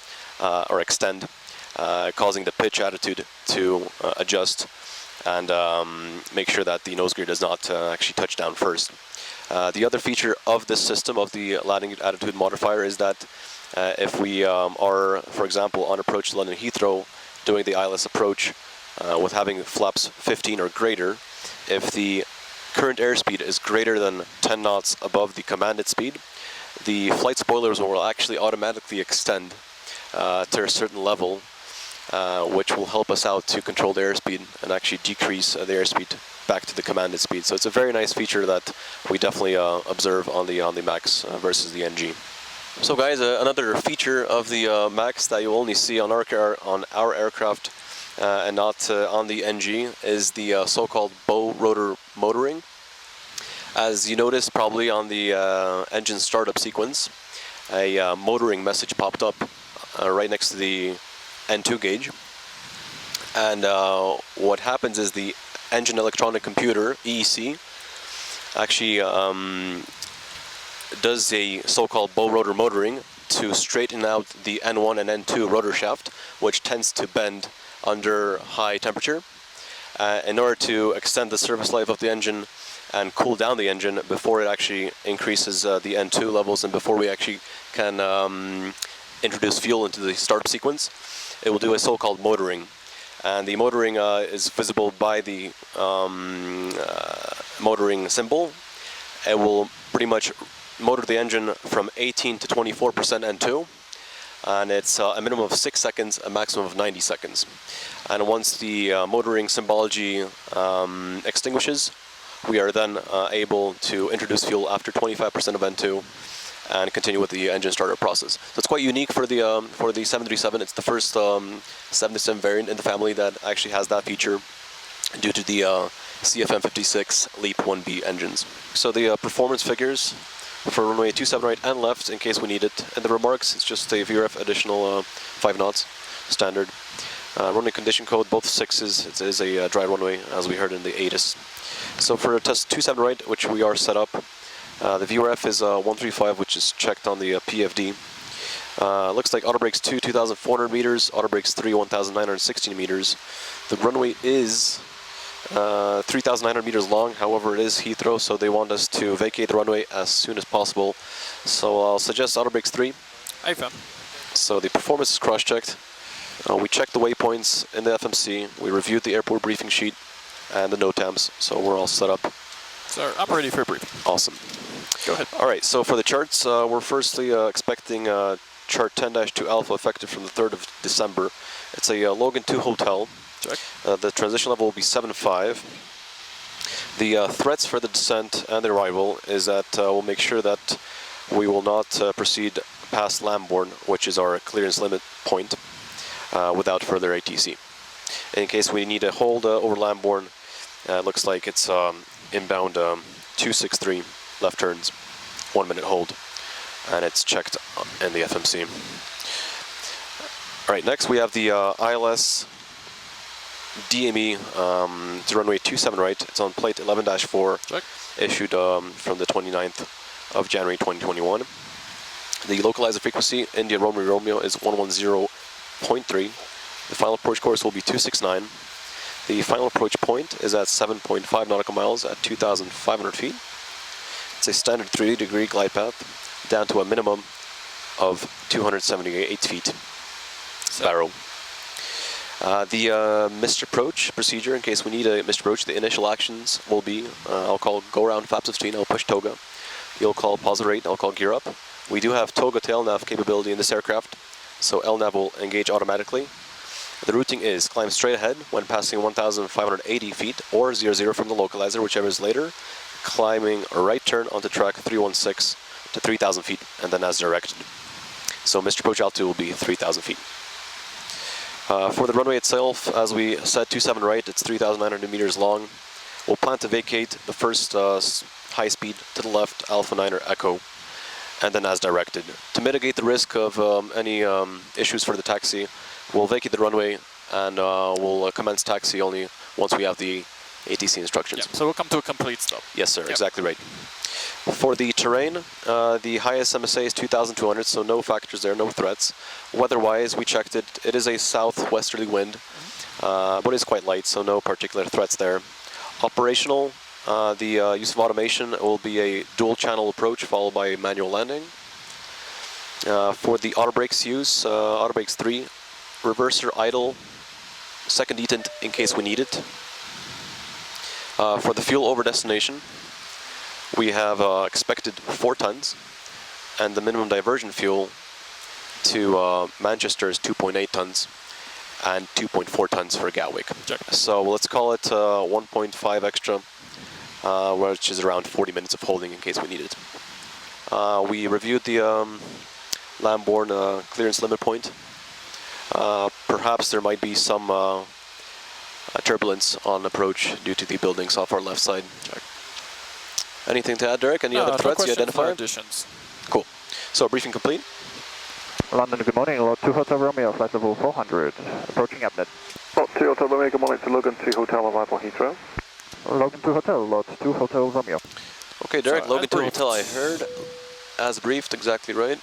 or extend, causing the pitch attitude to adjust, and make sure that the nose gear does not actually touch down first. The other feature of this system, of the landing attitude modifier, is that if we are, for example, on approach to London Heathrow, doing the ILS approach with having flaps 15 or greater, if the current airspeed is greater than 10 knots above the commanded speed, the flight spoilers will actually automatically extend to a certain level, which will help us out to control the airspeed and actually decrease the airspeed back to the commanded speed. So it's a very nice feature that we definitely observe on the Max versus the NG. So guys, another feature of the Max that you'll only see on our aircraft and not on the NG is the so-called bow rotor motoring. As you noticed probably on the engine startup sequence, a motoring message popped up right next to the N2 gauge. And what happens is the engine electronic computer, EEC, actually does a so-called bow rotor motoring to straighten out the N1 and N2 rotor shaft, which tends to bend under high temperature, in order to extend the service life of the engine and cool down the engine before it actually increases the N2 levels and before we actually can introduce fuel into the startup sequence. It will do a so-called motoring. And the motoring is visible by the motoring symbol. It will pretty much motor the engine from 18 to 24% N2, and it's a minimum of 6 seconds, a maximum of 90 seconds. And once the motoring symbology extinguishes, we are then able to introduce fuel after 25% of N2 and continue with the engine startup process. So it's quite unique for the 737. It's the first 737 variant in the family that actually has that feature due to the CFM56 LEAP 1B engines. So the performance figures for runway 27 right and left in case we need it. In the remarks, it's just a VRF additional 5 knots, standard. Runway condition code, both 6s. It is a dry runway, as we heard in the ATIS. So for test 27 right, which we are set up, the VRF is 135, which is checked on the PFD. Looks like auto brakes 2, 2,400 meters, auto brakes 3, 1,916 meters. The runway is 3,900 meters long, however it is Heathrow, so they want us to vacate the runway as soon as possible. So I'll suggest auto brakes 3. AFM. So the performance is cross-checked. We checked the waypoints in the FMC, we reviewed the airport briefing sheet and the NOTAMs, so we're all set up. So I'm ready for a briefing. Awesome. Go ahead. Alright, so for the charts, we're firstly expecting chart 10-2 Alpha effective from the 3rd of December. It's a Logan 2 hotel. Check. The transition level will be 7.5. The threats for the descent and the arrival is that we'll make sure that we will not proceed past Lambourne, which is our clearance limit point, without further ATC. In case we need a hold over Lambourne, it looks like it's inbound 263 left turns, 1 minute hold, and it's checked in the FMC. Alright, next we have the ILS DME to runway 27 right. It's on plate 11-4, issued from the 29th of January 2021. The localizer frequency, India Romeo is 110.3. The final approach course will be 269. The final approach point is at 7.5 nautical miles at 2,500 feet. It's a standard 3-degree glide path down to a minimum of 278 feet. Barrow. The missed approach procedure, in case we need a missed approach, the initial actions will be, I'll call go around flaps of 15, I'll push toga. You'll call pause rate, I'll call gear up. We do have toga tail nav capability in this aircraft, so LNAV will engage automatically. The routing is climb straight ahead when passing 1,580 feet or 00 from the localizer, whichever is later, climbing a right turn onto track 316 to 3,000 feet and then as directed. So missed approach altitude will be 3,000 feet. For the runway itself, as we said, 27 right, it's 3,900 meters long. We'll plan to vacate the first high speed to the left, Alpha 9 or Echo, and then as directed. To mitigate the risk of any issues for the taxi, we'll vacate the runway and we'll commence taxi only once we have the ATC instructions. Yeah, so we'll come to a complete stop. Yes, sir, exactly right. For the terrain, the highest MSA is 2,200, so no factors there, no threats. Weather-wise, we checked it. It is a southwesterly wind, but it's quite light, so no particular threats there. Operational, the use of automation will be a dual-channel approach followed by a manual landing. For the auto brakes use, auto brakes 3, reverser idle, second detent in case we need it. For the fuel over destination, we have expected 4 tons, and the minimum diversion fuel to Manchester is 2.8 tons and 2.4 tons for Gatwick. Check. So let's call it 1.5 extra, which is around 40 minutes of holding in case we need it. We reviewed the Lambourne clearance limit point. Perhaps there might be some turbulence on approach due to the buildings off our left side. Check. Anything to add, Derek? Any other threats you identified? Additions. Cool. So briefing complete. London, good morning. Lot 2 Hotel Romeo, flight level 400, approaching Abnet. Lot 2 Hotel Romeo, good morning to Logan 2 Hotel, arrival Heathrow. Logan 2 Hotel, Lot 2 Hotel Romeo. Okay, Derek, So, Logan 2 briefed. Hotel, I heard. As briefed, exactly right.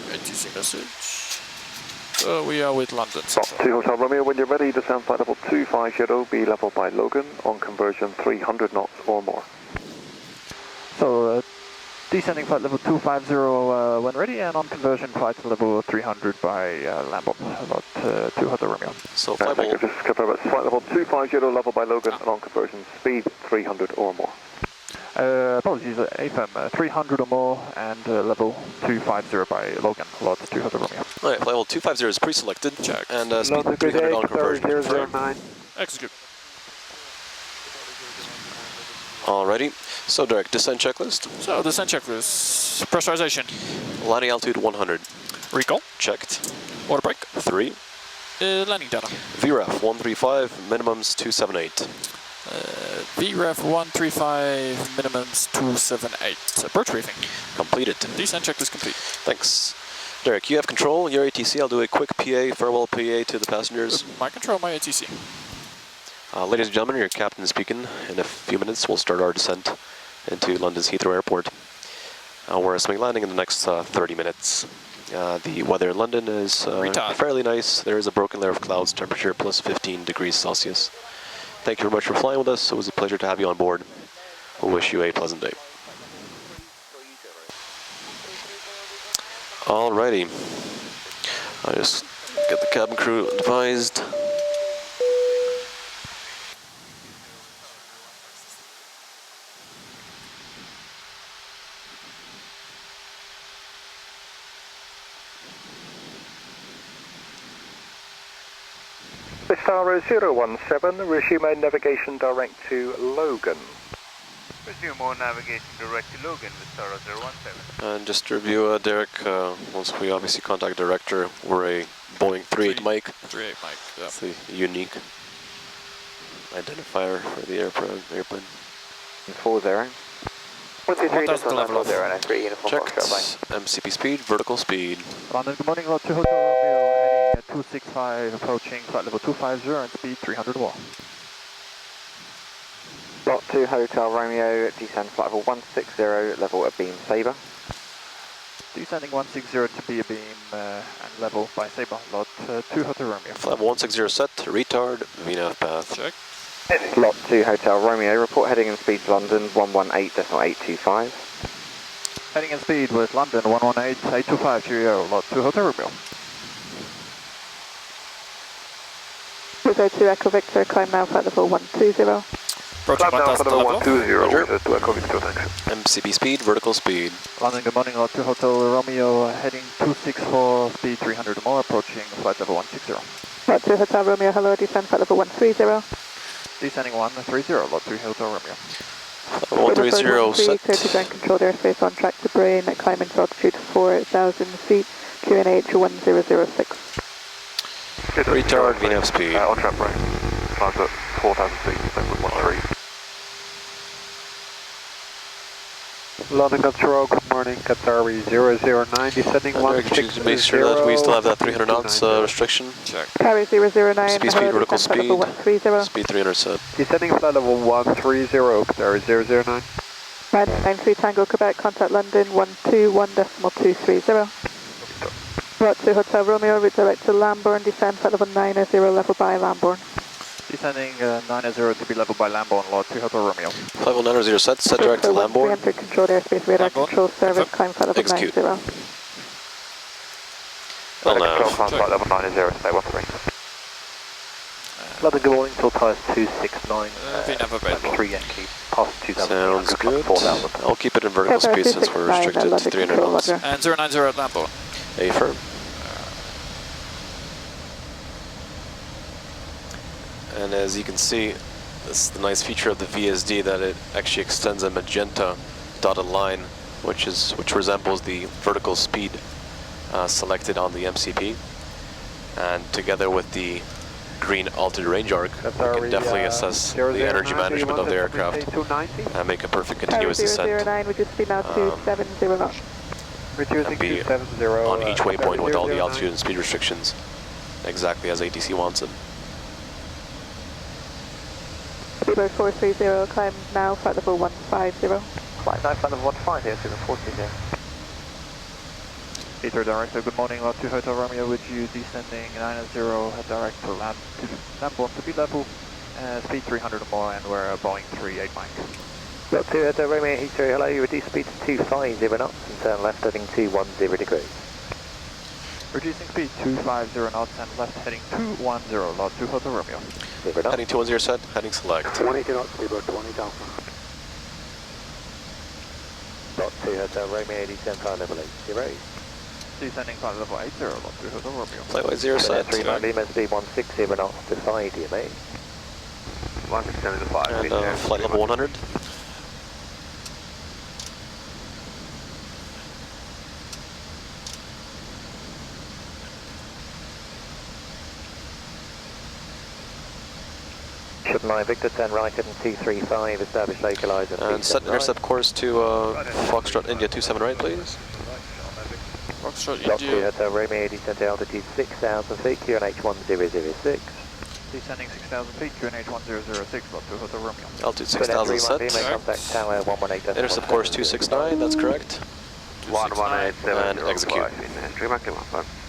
ATC message. So we are with London. Lot 2 Hotel Romeo, when you're ready, descend flight level 250, be level by Logan, on conversion 300 knots or more. So, descending flight level 250 when ready, and on conversion flight level 300 by Lambourne, Lot 2 Hotel Romeo. So Thank you, just confirm it's flight level 250, level by Logan, and on conversion speed 300 or more. Apologies, AFM 300 or more, and level 250 by Logan, Lot 2 Hotel Romeo. Alright, flight level 250 is pre-selected. Check. And speed 300 on conversion. 009. Execute. Alrighty. So Derek, descent checklist. So descent checklist. Pressurization. Landing altitude 100. Recall. Checked. Water brake. 3. Landing data. VREF 135, minimums 278. VREF 135, minimums 278. Approach briefing. Completed. Descent checklist complete. Thanks. Derek, you have control, your ATC. I'll do a quick PA, farewell PA to the passengers. My control, my ATC. Ladies and gentlemen, your captain is speaking. In a few minutes, we'll start our descent into London's Heathrow Airport. We're estimating landing in the next 30 minutes. The weather in London is fairly nice. There is a broken layer of clouds, temperature plus 15 degrees Celsius. Thank you very much for flying with us. It was a pleasure to have you on board. We wish you a pleasant day. Alrighty. I'll just get the cabin crew advised. Star 017, resume navigation direct to Logan. Resume more navigation direct to Logan with Star 017. And just to review, Derek, once we obviously contact director, we're a Boeing 38 mic. 38 mic, yeah. It's a unique identifier for the airplane. 40. 1,000 level. Checked. MCP speed, vertical speed. London, good morning, Lot 2 Hotel Romeo, heading at 265, approaching flight level 250 and speed 300 or more. Lot 2 Hotel Romeo, descend flight level 160, level a beam Sabre. Descending 160 to be a beam and level by Sabre, Lot 2 Hotel Romeo. Flight 160 set, retard, VNAV path. Check. Lot 2 Hotel Romeo, report heading and speed to London 118.825. Heading and speed with London 118.825, cheerio, Lot 2 Hotel Romeo. Rizzo 2 Echo Victor, climb now flight level 120. Approaching 1,000 level. 120, to Echo Victor, thanks. MCP speed, vertical speed. London, good morning, Lot 2 Hotel Romeo, heading 264, speed 300 or more, approaching flight level 160. Lot 2 Hotel Romeo, hello, descend flight level 130. Descending 130, Lot 3 Hotel Romeo. 130 set. Clear to ground controlled airspace on track to Brain, climbing to altitude 4,000 feet, QNH 1006. Retard, VNAV speed. On track, Brain. Flies at 4,000 feet, then with 13. London Control, good morning, Qatar 009, descending 160. Make sure that we still have that 300 knots restriction. Check. Carry 009, Speed, vertical speed. level 130. Speed 300 set. Descending flight level 130, Qatar 009. Red 93 Tango Quebec, contact London 121.230. Lot 2 Hotel Romeo, route direct to Lambourne, descend flight level 90, level by Lambourne. Descending 90 to be level by Lambourne, Lot 2 Hotel Romeo. Flight 190 set direct to Lambourne. Enter controlled airspace, radar Lambourne. control service, climb flight level 90. Execute. Control, climb flight level 90, stay 13. London, good morning, till tyres 269. We never been. 3 Yankee, past 2000. Sounds good. 4000. I'll keep it in vertical speed since we're restricted to 300 knots. And 090 at Lambo. Affirm. And as you can see, this is the nice feature of the VSD, that it actually extends a magenta dotted line, which resembles the vertical speed selected on the MCP. And together with the green altered range arc, we can definitely assess the energy management of the aircraft and make a perfect continuous descent. 009, would you speed now to 70 knots? And be on each waypoint with all the altitude and speed restrictions, exactly as ATC wants them. Speedbird 430, climb now, flight level 150. Flight 9, flight level 150, here, 430. Heathrow Director, good morning, Lot 2 Hotel Romeo with you, descending 90, head direct to Lamborn to be level, speed 300 or more, and we're Boeing 38 Mike. Lot 2 Hotel Romeo, Heathrow, hello, you reduce speed to 250 knots and turn left heading 210 degrees. Reducing speed 250 knots and left heading 210, Lot 2 Hotel Romeo. Heading 210 set, heading select. 22 knots, speedbird 20 down. Lot 2 Hotel Romeo, descend flight level 80. Descending flight level 80, Lot 2 Hotel Romeo. Flightway 0 set. 390, meant speed 160 knots to 5, DMA. 167 to 5. And flight level 100. Ship 9, Victor 10 right heading 235, establish localizer. And set intercept course to Foxtrot India 27 right, please. Foxtrot Lot 2 India. Hotel Romeo, descend to altitude 6,000 feet, QNH 1006. Descending 6,000 feet, QNH 1006, Lot 2 Hotel Romeo. Altitude 6,000 set. Contact tower 118. Intercept course 269, that's correct. 1187. And execute. Entry maximum.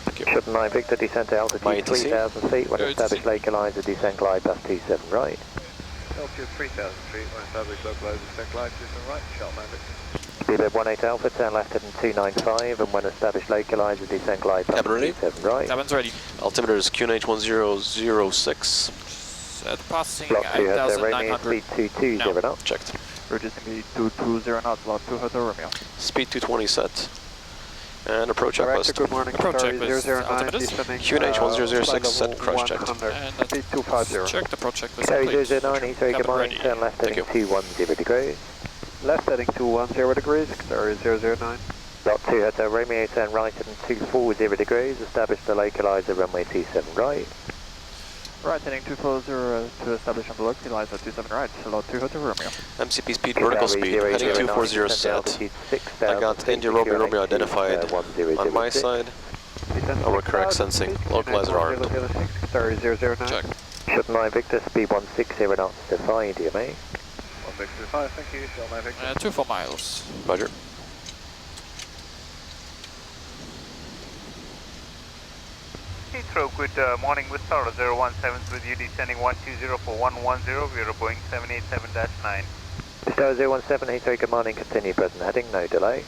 Thank you. Ship 9 Victor, descend to altitude 3,000 feet, when established localizer, descend glide bus 27 right. Altitude 3,000 feet, when established localizer, descent glide 27 right, shuttle man Victor. Speedbird 18 Alpha, turn left heading 295, and when established localizer, descend glide bus Cabin ready? 27 right. Cabin's ready. Altimeter is QNH 1006. Set passing Block 2 Hotel Romeo, 8,900. speed 220 knots. Checked. Reducing speed 220 knots, Lot 2 Hotel Romeo. Speed 220 set. And approach checklist. Good morning. Approach Sorry, checklist. 009, Altimeters. descending, QNH 1006 set, crash checked. And Speed 250. check the approach checklist. Sorry, please. 009, Heathrow, good Cabin morning, ready. turn left heading 210 degrees. Left heading 210 degrees, sorry, 009. Lot 2 Hotel Romeo, turn right heading 240 degrees, establish the localizer runway 27 right. Right heading 240 to establish on the localizer 27 right, Lot 2 Hotel Romeo. MCP speed, vertical speed, heading 240 set. I got India Romeo Romeo identified on my side. Our correct sensing, localizer armed. Sorry, 009. Check. Ship 9 Victor, speed 160 knots to 5 DMA. 165, thank you, shuttle man Victor. 24 miles. Roger. Heathrow, good morning with Star 017 with you descending 120 for 110. We are Boeing 787-9. Star 017 Heathrow, good morning, continue present heading, no delay.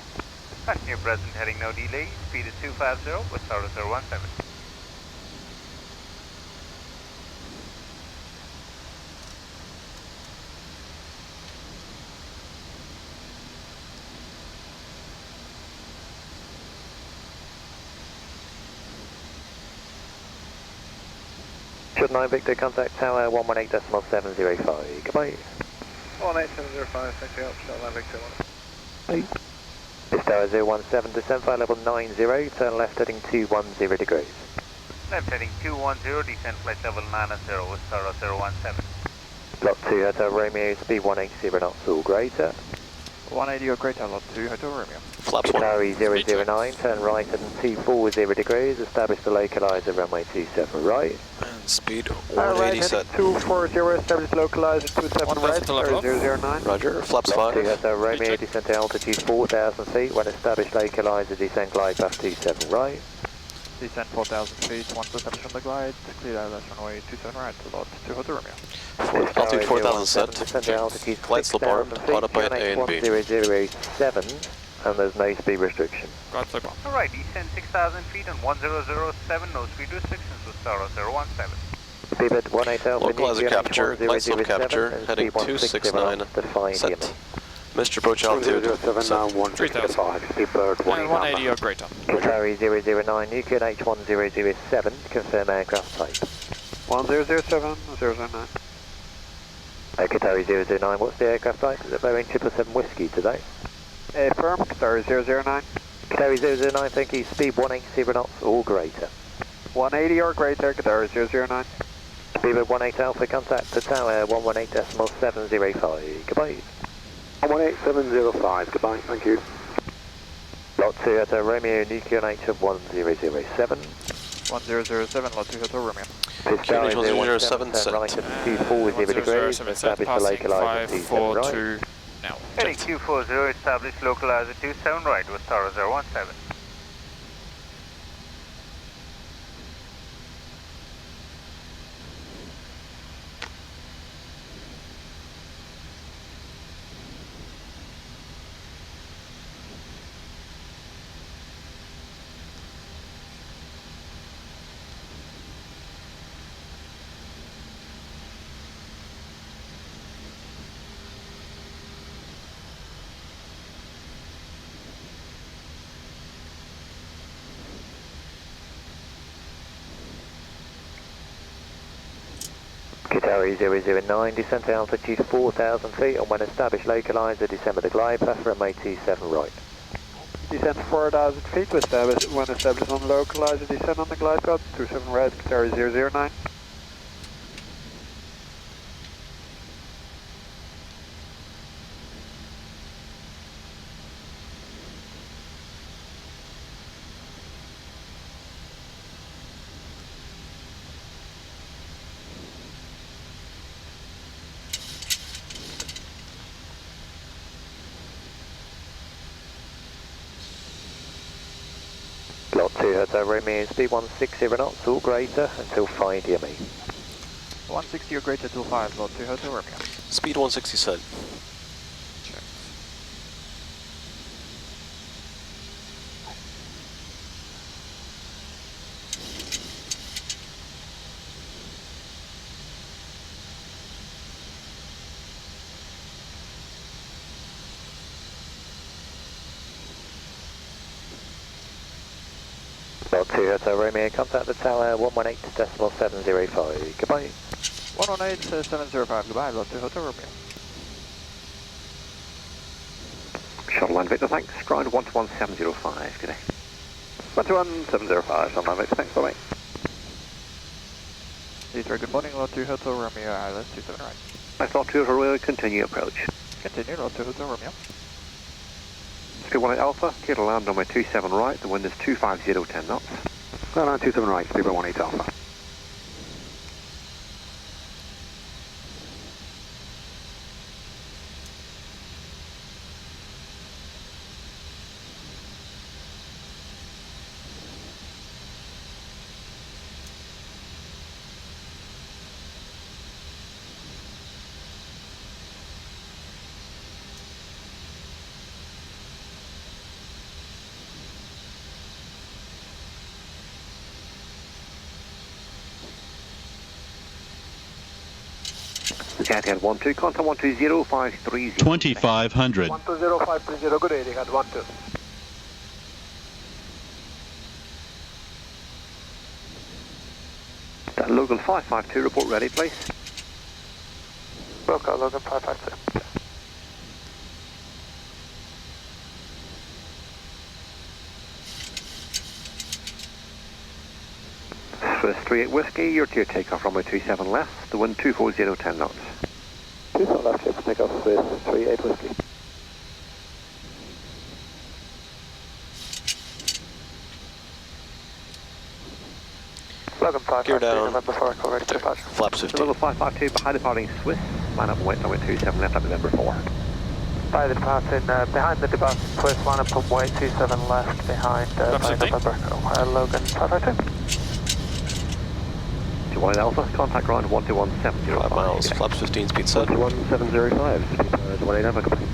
Continue present heading, no delay. Speed is 250 with Star 017. Ship 9 Victor, contact tower 118.705, goodbye. 18705, thank you, shuttle man Victor. Star 017, descent flight level 90, turn left heading 210 degrees. Left heading 210, descent flight level 90 with Star 017. Lot 2 Hotel Romeo, speed 180 knots or greater. 180 or greater, Lot 2 Hotel Romeo. Flaps 1. Tower 009, turn right heading 240 degrees, establish the localizer runway 27 right. And speed Right 180 heading set. 240, establish localizer 27 One right, present to level sorry, 009. Roger. Flaps Lot 2 5. Hotel Romeo, check. descent to altitude 4,000 feet, when established localizer, descend glide bus 27 right. Descend 4,000 feet, once established on the glide, clear out runway 27 right, Lot 2 Hotel Romeo. Altitude 4,000 set. Descend to altitude Flight slope armed, 6,000 feet, autopilot A and B. 1007, and there's no speed restriction. Glide slope on. Alright, descend 6,000 feet and 1007, no speed restrictions with Star 017. Speedbird 18 Alpha. Localizer capture, light slope capture, heading 269, set. Missed approach altitude, set. 3000. Speedbird And 180 or greater. Qatari 009, Nuclear H1007, confirm aircraft type. 1007, 009. Qatari 009, what's the aircraft type? Is it Boeing 777 Whiskey today? Firm, Qatari 009. Qatari 009, thank you, speed 180 knots or greater. 180 or greater, Qatari 009. Speedbird 18 Alpha, contact the tower 118.705, goodbye. 118.705, goodbye, thank you. Lot 2 at Romeo, Nuclear H of 1007. 1007, Lot 2 Hotel Romeo. Piscari 1007, set. right at 240 degrees, establish the localizer 27 right. Now. Heading 240, establish localizer 27 right with Tower 017. Qatari 009, descent altitude 4,000 feet, and when established localizer, descend with the glide path, runway 27 right. Descent 4,000 feet, when established on localizer, descend on the glide path, 27 right, Qatari 009. Lot 2 Hotel Romeo, speed 160 knots or greater until 5 DME. 160 or greater till 5, Lot 2 Hotel Romeo. Speed 160 set. Lot 2 Hotel Romeo, contact the tower 118.705, goodbye. 118.705, goodbye, Lot 2 Hotel Romeo. Shuttle line Victor, thanks. Ground 121.705, good day. 121.705, shuttle line Victor, thanks, bye-bye. Heathrow, good morning, Lot 2 Hotel Romeo, ILS 27 right. Thanks, Lot 2 Hotel Romeo, continue approach. Continue, Lot 2 Hotel Romeo. Speed 18 Alpha, clear to land runway 27 right, the wind is 250, 10 knots. Clear land 27 right, speed 18 Alpha. Etihad 12, contact 120.530. 2500. 120.530, good day, Etihad 12. Logan 552, report ready, please. Local, Logan 552. Swiss 38 Whiskey, you're to your takeoff runway 27 left, the wind 240, 10 knots. 27 left, clear for takeoff, Swiss 38 Whiskey. Logan 552, Gear down. November 4, call ready for departure. Flaps 15. Level 552, behind departing Swiss, line up and wait, runway 27 left at November 4. By the departing, behind the departing Swiss, line up and wait 27 left, behind November, Logan 552. 21 Alpha, contact ground 121.705. 5 miles, flaps 15, speed set. 11705, speed 18 Alpha, goodbye.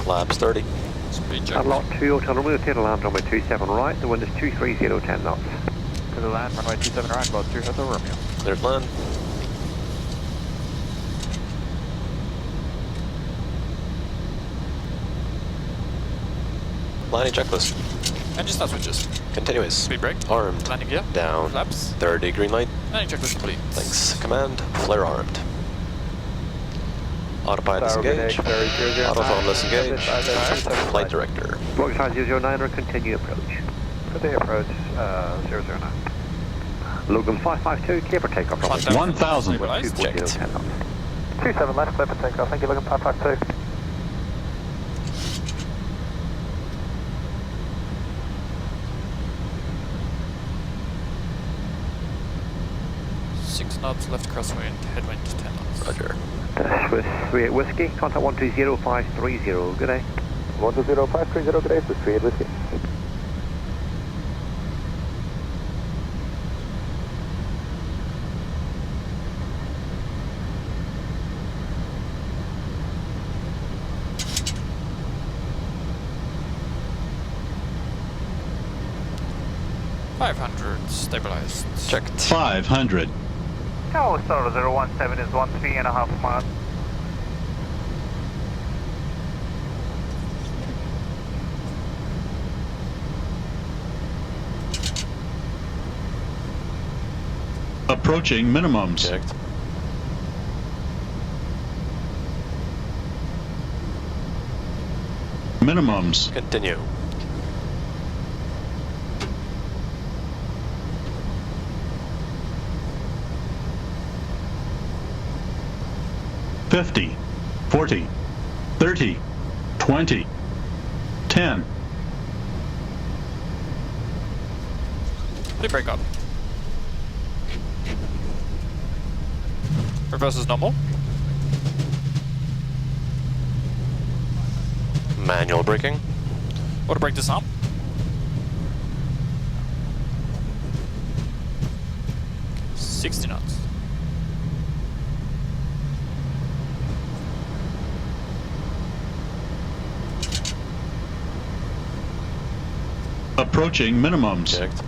Flaps 30. Speed check. And lot 2 Hotel Romeo, clear to land runway 27 right, the wind is 230, 10 knots. To the land, runway 27 right, about 2 Hotel Romeo. Clear to land. Landing checklist. Engine start switches. Continuous. Speed brake. Armed. Landing gear. Down. Flaps. 30 green light. Landing checklist complete. Thanks. Command. Flare armed. Autopilot disengage. Autophone disengage. Flight director. Rockstar 009, continue approach. Continue approach, 009. Logan 552, clear for takeoff. 1,000. 240, 10 knots. 27 left, clear for takeoff. Thank you, Logan 552. Knots, left crosswind, headwind 10 knots. Roger. Swiss 38 Whiskey, contact 120530, good day. 120530, good day, Swiss 38 Whiskey. .500 stabilized. Checked. 500. Tower Star 017 is 13.5 miles. Approaching minimums. Checked. Minimums. Continue. $50, $40, $30, $20, $10. Speed brake up. Reverse is normal. Manual braking. Auto brake disarm. Okay, 60 knots. Approaching minimums. Checked.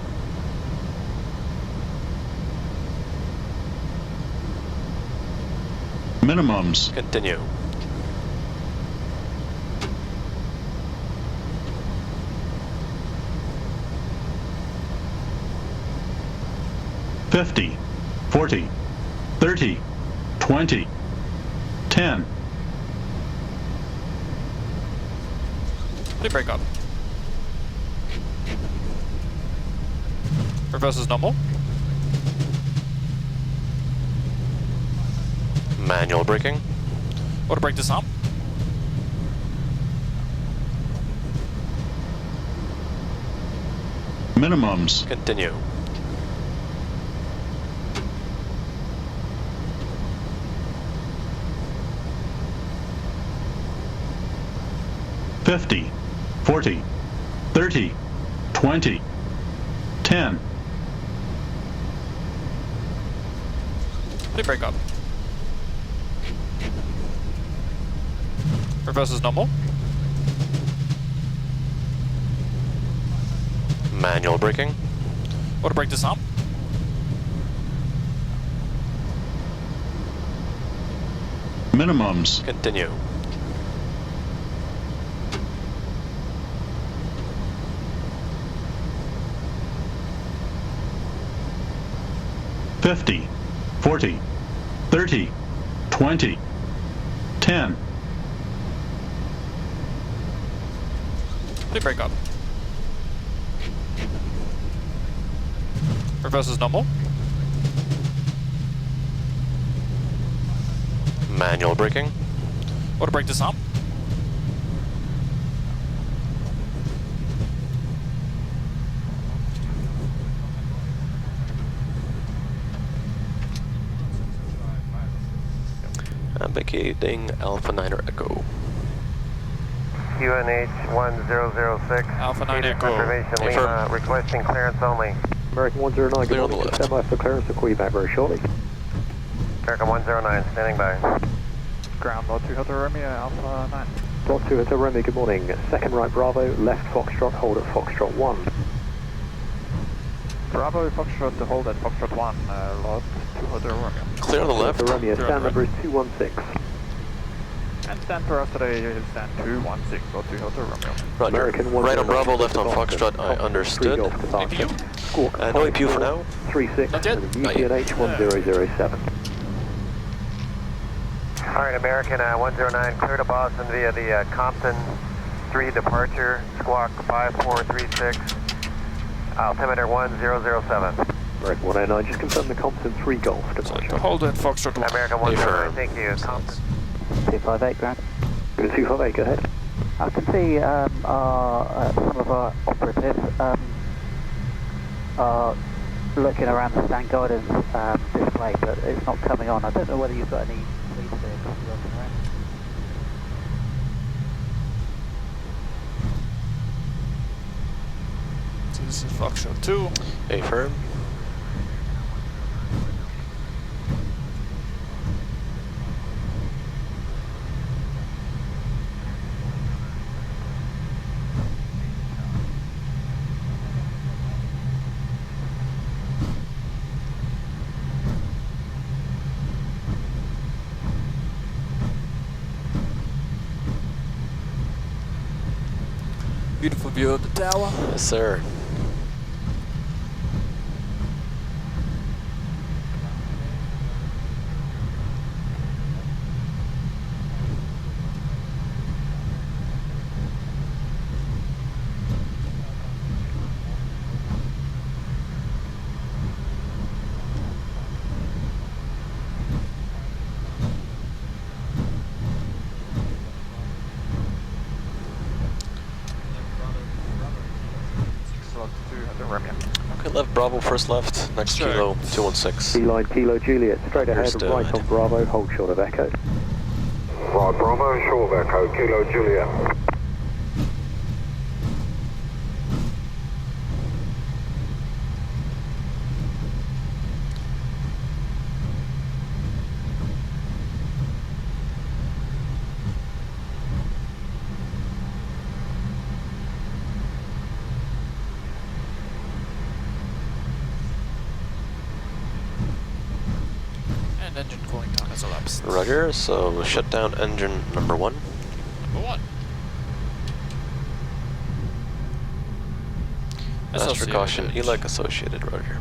Minimums. Continue. $50, $40, $30, $20, $10. Speed brake up. Reverse is normal. Manual braking. Auto brake disarm. Minimums. Continue. $50, $40, $30, $20, $10. Speed brake up. Reverse is normal. Manual braking. Auto brake disarm. Minimums. Continue. $50, $40, $30, $20, $10. Speed brake up. Reverse is normal. Manual braking. Auto brake disarm. Vacating Alpha 9 Echo. QNH 1006. Alpha 9 Echo. Information Lima, requesting clearance only. American 109, Clear on good the morning. left. Stand by for clearance, we'll call you back very shortly. American 109, standing by. Ground, about 2 Hotel Romeo, Alpha 9. Lot 2 Hotel Romeo, good morning. Second right Bravo, left Foxtrot, hold at Foxtrot 1. Bravo, Foxtrot to hold at Foxtrot 1, lot 2 Hotel Romeo. Clear on the left. Hotel Romeo, Clear on stand the number is 216. And stand for us today is stand 216, lot 2 Hotel Romeo. Roger. American Right on 109, Bravo, left on Boston, Foxtrot, I Cockpit, understood. 3 Golf departure. Squawk No APU for now. 36 Not yet. and Not yet. UTNH 1007. Alright, American 109, clear to Boston via the Compton 3 departure, squawk 5436, altimeter 1007. American 109, just confirm the Compton 3 Golf departure. Hold in Foxtrot 1. American 109, thank you, Compton. 258, Grant. 258, go ahead. I can see some of our operatives are looking around the stand guidance display, but it's not coming on. I don't know whether you've got any police vehicles working around. So this is Foxtrot 2. Affirm. Beautiful view of the tower. Yes, sir. Okay, left Bravo, first left, next kilo, 216. Beeline Kilo Juliet, straight ahead, Understood. right on Bravo, hold short of Echo. Right, Bravo, short of Echo, Kilo Juliet. And engine cooling time has elapsed. Roger, so we'll shut down engine number 1. Number 1. Last precaution, Associated. ELEC associated, roger.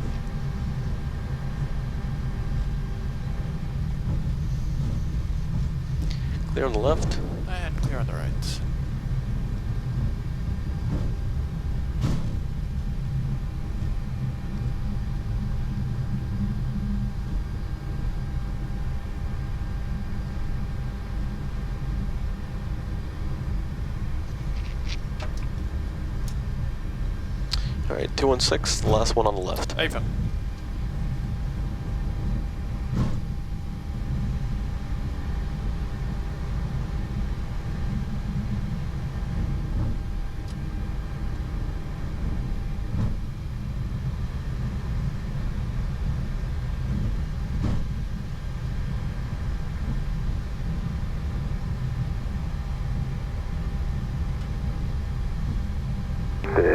Clear on the left. And clear on the right. Alright, 216, the last one on the left. Even.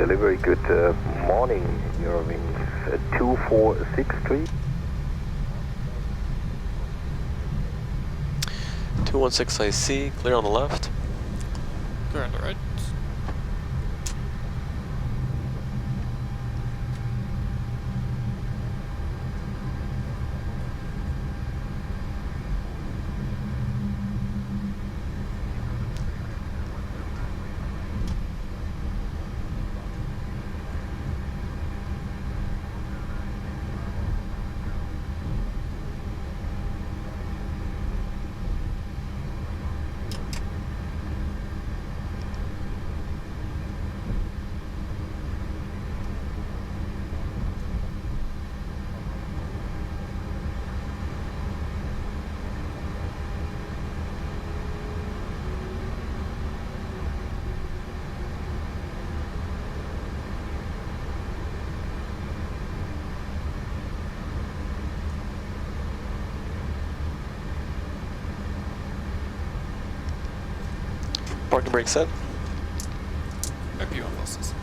Very good morning, Eurowings 2463. 216 IC, clear on the left. Clear on the right. Parking brake set. APU on losses.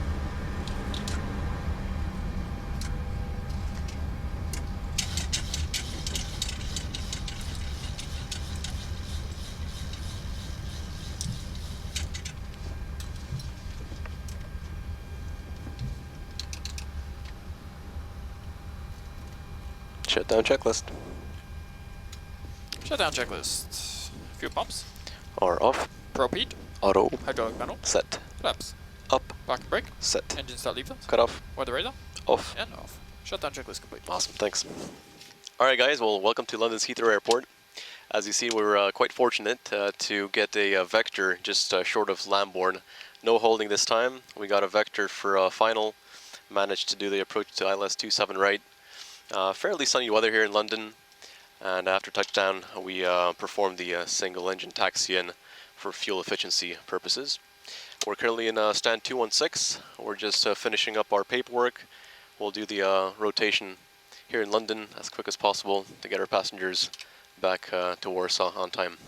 Shutdown checklist. Shutdown checklist. Fuel pumps. Are off. Probe heat. Auto. Hydraulic panel. Set. Flaps. Up. Parking brake. Set. Engine start lever. Cut off. Weather radar. Off. And off. Shutdown checklist complete. Awesome, thanks. Alright guys, well welcome to London's Heathrow Airport. As you see, we're quite fortunate to get a vector just short of Lambourne. No holding this time. We got a vector for final. Managed to do the approach to ILS 27 right. Fairly sunny weather here in London, and after touchdown we performed the single engine taxi in for fuel efficiency purposes. We're currently in stand 216. We're just finishing up our paperwork. We'll do the rotation here in London as quick as possible to get our passengers back to Warsaw on time.